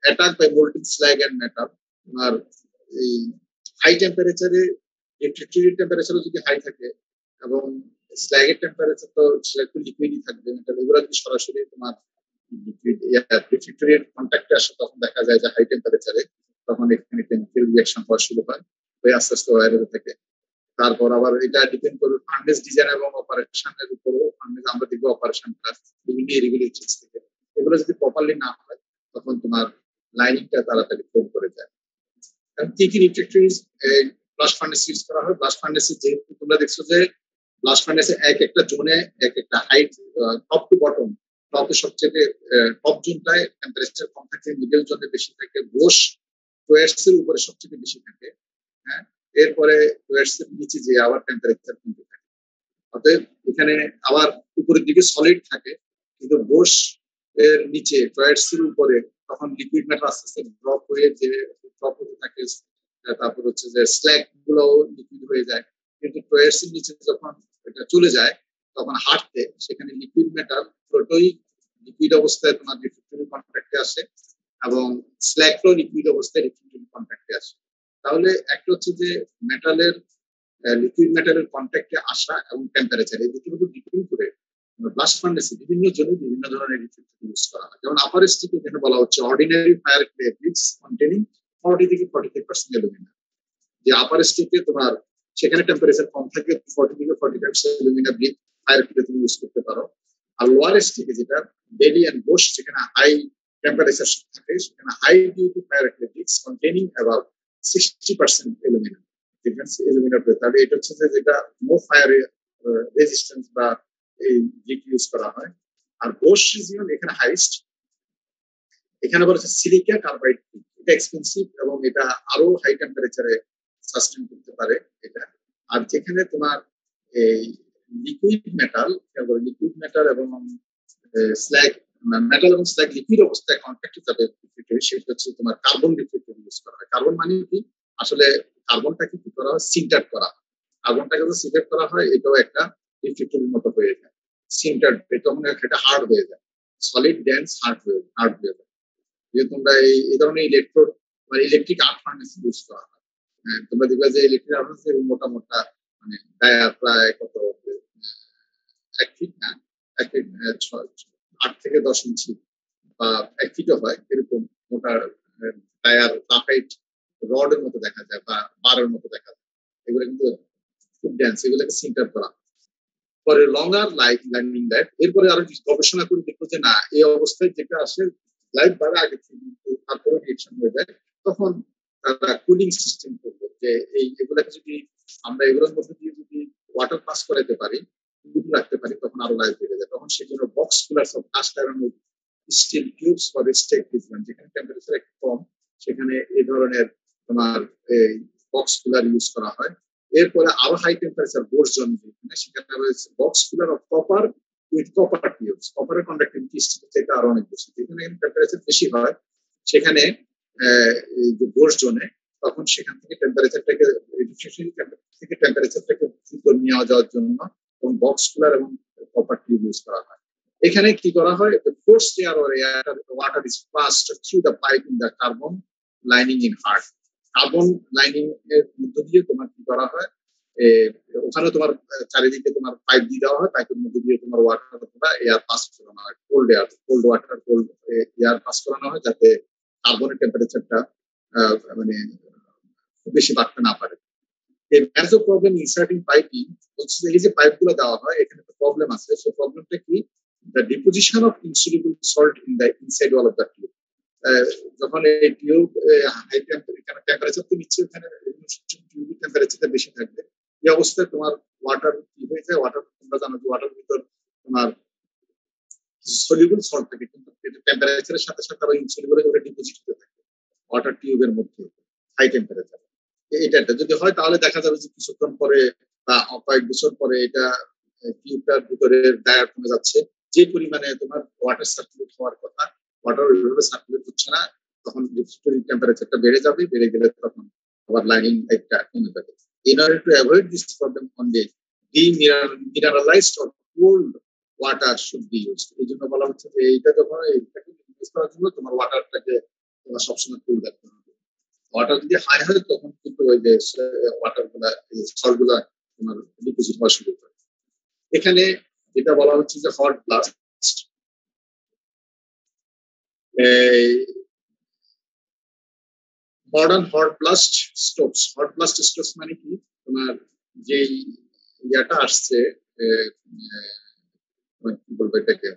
attack by molten slag and metal. তোমার এই হাই টেম্পারেচারে রিফ্লেক্টরি টেম্পারেচারও যদি হাই থাকে এবং স্ল্যাগের টেম্পারেচার তো সেটা একটু লিকুইডই থাকবে, এগুলো যদি সরাসরি তোমার রিফ্লেক্টরির কন্ট্যাক্টে আসে তখন দেখা যায় যে হাই টেম্পারেচারে তখন এখানে কেমিক্যাল রিঅ্যাকশন হওয়া শুরু হয়, হয়ে আস্তে আস্তে ওয়ার হতে থাকে। তারপর আবার এটা ডিপেন্ড করবে ফার্নেস ডিজাইন এবং অপারেশনের উপরও। ফার্নেস আমরা দেখবো অপারেশনটা বিভিন্ন ইরেগুলারিটিস থেকে, এগুলো যদি প্রপারলি না হয় তখন তোমার লাইনিংটা তাড়াতাড়ি ফেল করে যায়। কি কি রিফ্লেক্টরিজ ব্লাস্ট ফার্নেস ইউজ করা হয়? ব্লাস্ট ফার্নেসে যেহেতু তোমরা দেখছো যে ব্লাস্ট ফার্নেসে এক একটা জোনে এক একটা হাইট, টপ টু বটম, টপে সবচেয়ে টপ জোনটায় টেম্পারেচার কম থাকে, মিডল জোনে বেশি থাকে, বোস টুয়ার্ডস এর উপরে সবচেয়ে বেশি থাকে, হ্যাঁ, এরপরে টুয়ার্ডস এর নিচে যে আবার টেম্পারেচার কমতে থাকে। অতএব এখানে আবার উপরের দিকে সলিড থাকে, কিন্তু বোস এর নিচে টুয়ার্ডস এর উপরে তখন লিকুইড ম্যাটার আস্তে আস্তে ড্রপ হয়ে যে ড্রপ হতে থাকে। তারপর হচ্ছে যে স্ল্যাগ গুলো লিকুইড হয়ে যায়, কিন্তু টুয়ার্ডস এর নিচে যখন এটা চলে যায় তখন হাঁটতে সেখানে লিকুইড মেটাল পুরোটাই লিকুইড অবস্থায় তোমার রিফ্লেক্টরি কন্ট্যাক্টে আসে এবং স্ল্যাগটাও লিকুইড অবস্থায় রিফ্লেক্টরি কন্ট্যাক্টে আসে। তাহলে একটা হচ্ছে যে মেটালের লিকুইড মেটালের কন্ট্যাক্টে আসা এবং টেম্পারেচার, এই দুটোর উপর ডিপেন্ড করে ব্লাস্ট ফার্নেসে বিভিন্ন জনে বিভিন্ন ধরনের রিফ্লেক্টর ইউজ করা হয়। যেমন আপার স্টিকে এখানে বলা হচ্ছে ordinary fire clay bricks containing 40 থেকে 45% অ্যালুমিনা। যে আপার স্টিকে তোমার সেখানে টেম্পারেচার কম থাকে, 40 থেকে 45% অ্যালুমিনা ব্রিক ফায়ার ক্লে তুমি ইউজ করতে পারো। আর লোয়ার স্টিকে যেটা বেলি এন্ড বোশ, সেখানে হাই টেম্পারেচার থাকে, সেখানে high duty fire clay bricks containing about 60% alumina. তাহলে এটা হচ্ছে যে যেটা নো ফায়ার রেজিস্ট্যান্স বা এই ব্রিক ইউজ করা হয়। আর বোশ রিজিয়ন এখানে হাইস্ট, এখানে বলা হচ্ছে সিলিকা কার্বাইড, এটা এক্সপেন্সিভ এবং এটা আরো হাই টেম্পারেচারে সাস্টেন করতে পারে এটা। আর যেখানে তোমার এই লিকুইড মেটাল এবং স্ল্যাগ, মেটাল এবং স্ল্যাগ লিকুইড অবস্থায় কন্ট্যাক্টে যাবে সেটা হচ্ছে তোমার কার্বন রিফ্লেক্টর ইউজ করা হয়। কার্বন মানে কি? আসলে কার্বনটাকে কি করা হয়? সিন্টার করা হয়। কার্বনটাকে যদি সিন্টার করা হয় এটাও একটা রিফ্লেক্টরের মতো হয়ে যায়, সিন্টার, তখন এটা হার্ড হয়ে যায়, সলিড ডেন্স হার্ড হয়ে যায়। যে তোমরা এই ধরনের ইলেকট্রোড বা ইলেকট্রিক আর্ক ফার্নেস ইউজ করা হয়, তোমরা দেখবে যে ইলেকট্রিক আর্ক ফার্নেস মোটা মোটা মানে প্রায় কত 1 ফিট না, 1 ফিট 8 থেকে 10 ইঞ্চি বা 1 ফিটও হয়, এরকম মোটা টায়ার গ্রাফাইট রডের মতো দেখা যায় বা বারের মতো দেখা যায়। এগুলো কিন্তু খুব ডেন্স, এগুলোকে সিন্টার করা। পরে লঙ্গার লাইনিং লাইফ, এরপরে আরো গবেষণা করে দেখবো যে না এই অবস্থায় যেটা আসে লাইফ বাড়ে আগে থেকে তারপরে রিঅ্যাকশন হয়ে যায়, তখন তারা কুলিং সিস্টেম করবে যে এগুলাকে যদি আমরা এগুলোর মধ্যে দিয়ে যদি ওয়াটার পাস করাতে পারি, রাখতে পারি, তখন আরো লাইফ বেড়ে যায়। তখন সেই জন্য বক্স কুলার সব cast iron steel tubes for stack different, যেখানে টেম্পারেচার একটু কম সেখানে এই ধরনের তোমার এই বক্স কুলার ইউজ করা হয়। এরপরে আরো হাই টেম্পারেচার বোর্স জোন, সেখানে রয়েছে box cooler of copper with copper tubes. কপারের কন্ডাক্টিভিটি স্টিলের থেকে আরো অনেক বেশি। যেখানে টেম্পারেচার বেশি হয় সেখানে এই যে বোর্ড জোনে তখন সেখান থেকে টেম্পারেচারটাকে থেকে টেম্পারেচারটাকে দ্রুত নিয়ে যাওয়ার জন্য এবং বক্স কুলার এবং কপার টিউব ইউজ করা হয়। এখানে কি করা হয়, forced air or water is passed through the pipe in the carbon lining in heart. Carbon lining এর মধ্য দিয়ে তোমার কি করা হয়, ওখানে তোমার চারিদিকে তোমার পাইপ দিয়ে দেওয়া হয়, পাইপের মধ্যে দিয়ে তোমার ওয়াটার অথবা এয়ার পাস করানো হয়, cold air, cold water, cold air pass করানো হয় যাতে কার্বনের টেম্পারেচারটা মানে খুব বেশি বাড়তে না পারে। এর মেজর প্রবলেম ইনসার্টিং পাইপিং হচ্ছে এই যে পাইপ গুলো দেওয়া হয় এখানে একটা প্রবলেম আছে। সেই প্রবলেমটা কি, the deposition of insoluble salt in the inside wall of the tube. যখন এই টিউব হাই টেম্পারেচার তো নিচ্ছে, ওখানে টিউবের টেম্পারেচারটা বেশি থাকবে, এই অবস্থায় তোমার ওয়াটার কি হয়ে যায়, ওয়াটার তোমরা জানো যে ওয়াটার ভিতর তোমার সলিউবল সল্ট থাকে, কিন্তু টেম্পারেচারের সাথে সাথে আবার ইনসলিউবল হয়ে ডিপোজিট হতে থাকে ওয়াটার টিউবের মধ্যে হাই টেম্পারেচার। এটা যদি হয় তাহলে দেখা যাবে যে কিছুক্ষণ পরে বা কয়েক বছর পরে এটা টিউবটার ভিতরে ডায়ার কমে যাচ্ছে, যে পরিমাণে তোমার ওয়াটার সার্কুলেট হওয়ার কথা ওয়াটার ওইভাবে সার্কুলেট হচ্ছে না, তখন টেম্পারেচারটা বেড়ে যাবে, বেড়ে গেলে তখন আবার লাইনিং একটা কমে যাবে। In order to avoid this problem only, demineralized or cold water should be used. এই জন্য বলা হচ্ছে যে এইটা যখন এইটাকে ইউজ করার জন্য তোমার ওয়াটারটাকে তোমার সবসময় কুল রাখতে হবে। ওয়াটার যদি হাই হয় তখন কিন্তু ওই যে ওয়াটার গুলা সল্ট গুলা তোমার ডিপোজিট হওয়া শুরু করে। এখানে যেটা বলা হচ্ছে যে hot blast, modern hot blast stoves. Hot blast stoves মানে কি, তোমার যে ইয়াটা আসছে কি বলবো এটাকে,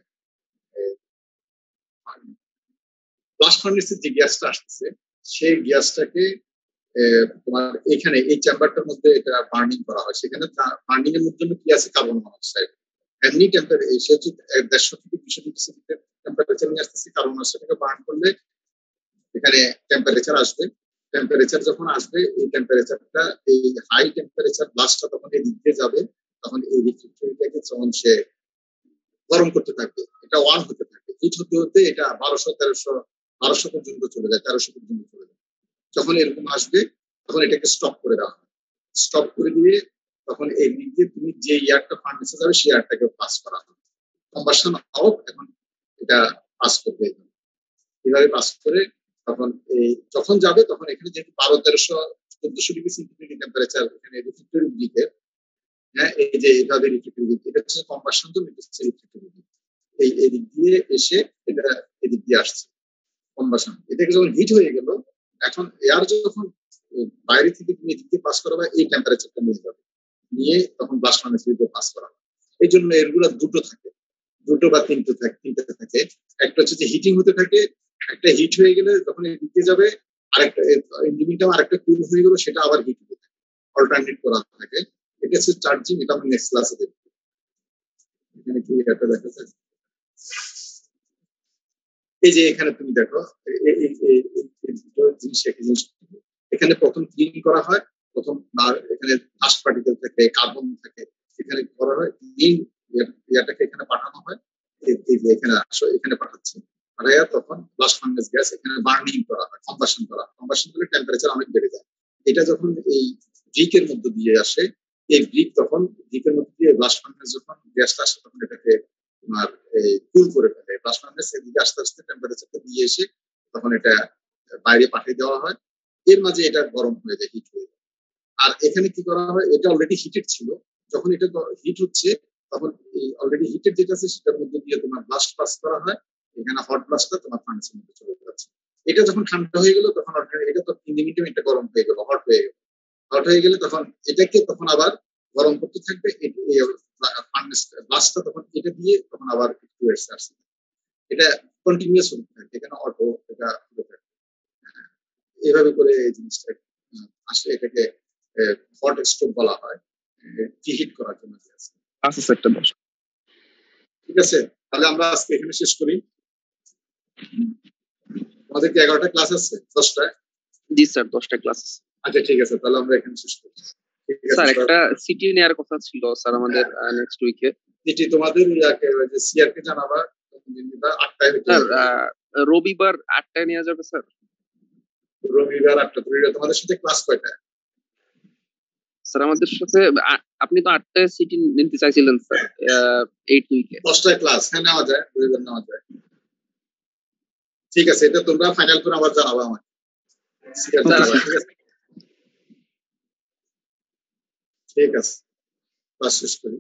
ব্লাস্ট ফার্নেসের যে গ্যাসটা আসছে সেই গ্যাসটাকে তোমার এখানে এই চেম্বারটার মধ্যে এটা বার্নিং করা হয়। সেখানে বার্নিং এর মধ্যে কি আছে, কার্বন মনোক্সাইড। এমনি টেম্পারেচার 150 থেকে 200 ডিগ্রি সেন্টিগ্রেড টেম্পারেচার নিয়ে আসতেছে, কার্বন মনোক্সাইডকে বার্ন করলে এখানে টেম্পারেচার আসবে। টেম্পারেচার যখন আসবে এই টেম্পারেচারটা, এই হাই টেম্পারেচার ব্লাস্টটা তখন এই দিক দিয়ে যাবে, তখন এই রিফ্রিজারেটরটাকে যখন সে গরম করতে থাকবে, এটা ওয়ার্ম হতে থাকবে, হিট হতে হতে এটা 1200 পর্যন্ত চলে যায়, 1300 পর্যন্ত চলে যায়। যখন এরকম আসবে তখন এটাকে স্টপ করে দেওয়া হয়। স্টপ করে দিয়ে তখন এই দিক দিয়ে তুমি যে এয়ারটা ফার্নেসে যাবে সেই এয়ারটাকে পাস করা হবে। কম্বাসন অফ, এখন এটা পাস করবে, এইভাবে পাস করে তখন এই যখন যাবে তখন এখানে যেহেতু 1200-1300 ডিগ্রি সেন্টিগ্রেড টেম্পারেচার এখানে রিফ্রিজারেটর দিকে, হ্যাঁ এই যে এইভাবে রিফ্রিজারেটর দিকে, এটা হচ্ছে কম্বাসন, তো রিফ্রিজারেটর এই দিক দিয়ে এসে এটা এদিক দিয়ে আসছে কম্বাসন। এটাকে যখন হিট হয়ে গেল, এখন এয়ার যখন বাইরে থেকে তুমি এদিক দিয়ে পাস করাবে এই টেম্পারেচারটা নিয়ে যাবে, নিয়ে তখন ব্লাস্ট ফার্নেসের ভিতরে পাস করা হয়। এই জন্য এরগুলো দুটো থাকে, দুটো বা তিনটে থাকে। একটা হচ্ছে যে হিটিং হতে থাকে, একটা হিট হয়ে গেলে যখন দিতে যাবে আরেকটা ইঞ্জিনটাও আরেকটা কুল হয়ে গেল, সেটা আবার হিট হতে থাকে, অল্টারনেট করা থাকে। এটা হচ্ছে চার্জিং, এটা আমরা নেক্সট ক্লাসে দেখব। এখানে কি এটা দেখা যায়, এই যে এখানে তুমি দেখো জিনিস এখানে প্রথম ক্লিন করা হয়, প্রথম এখানে ডাস্ট পার্টিকেল থাকে, কার্বন থাকে, এখানে করা হয়, ক্লিন ইয়াটাকে এখানে পাঠানো হয়, এই যে এখানে এখানে পাঠাচ্ছে, পাঠাইয়া তখন ব্লাস্ট ফার্নেস গ্যাস এখানে বার্নিং করা হয়, কম্বাসন করা হয়। কম্বাসন করলে টেম্পারেচার অনেক বেড়ে যায়। এটা যখন এই ব্রিকের মধ্যে দিয়ে আসে, এই ব্রিক তখন ব্রিকের মধ্যে দিয়ে ব্লাস্ট ফার্নেস যখন গ্যাসটা আসে তখন এটাকে তোমার কুল করে ফেলে। ব্লাস্ট ফার্নেস এদিকে আস্তে আস্তে টেম্পারেচারটা দিয়ে এসে তখন এটা বাইরে পাঠিয়ে দেওয়া হয়, এর মাঝে এটা গরম হয়ে যায়, হিট হয়ে যায়। আর এখানে কি করা হয়, এটা অলরেডি হিটেড ছিল, যখন এটা হিট হচ্ছে তখন অলরেডি হিটেড যেটা আছে সেটার মধ্যে দিয়ে তোমার ব্লাস্ট পাস করা হয়, এখানে হট ব্লাস্টটা তোমার ফার্নেসের মধ্যে চলে যাচ্ছে। এটা যখন ঠান্ডা হয়ে গেল তখন এটা তো ইমিডিয়েটলি এটা গরম হয়ে গেল, হট হয়ে গেল। হট হয়ে গেলে তখন এটাকে তখন আবার গরম করতে থাকবে, ফার্নেস ব্লাস্টটা তখন এটা দিয়ে তখন আবার একটু আসছে, এটা কন্টিনিউয়াস হতে থাকে, এখানে অটো এটা হতে থাকে। এইভাবে করে এই জিনিসটা আসলে এটাকে হট স্টোভ বলা হয়, প্রিহিট করার জন্য। আচ্ছা স্যার, একটা 10। ঠিক আছে, তাহলে আমরা আজকে এখানে শেষ করি। আমাদের কি 11টা ক্লাস আছে? 10টায়? জি স্যার, 10টা ক্লাস আছে। আচ্ছা ঠিক আছে, তাহলে আমরা এখানে শেষ করি। স্যার একটা সিটি নেয়ার কথা ছিল স্যার আমাদের নেক্সট উইকে। যেটি তোমাদের ইয়াকে ওই যে সিআরকে জানাবা 8টায় হতে স্যার হবে। রবিবার 8টায় নেওয়া যাবে স্যার? রবিবার 8টা। তোমাদের সাথে ক্লাস কয়টায়? স্যার আমাদের সাথে আপনি তো 8টায় সিটি নিতে চাইছিলেন স্যার 8 উইকে। 10টায় ক্লাস, হ্যাঁ নেওয়া যায়, রবিবার নেওয়া যায়। ঠিক আছে, এটা তোমরা ফাইনাল করে আবার জানাবা আমাকে। সিআরকে জানাবা, ঠিক আছে? ঠিক আছে, ক্লাস শেষ করি।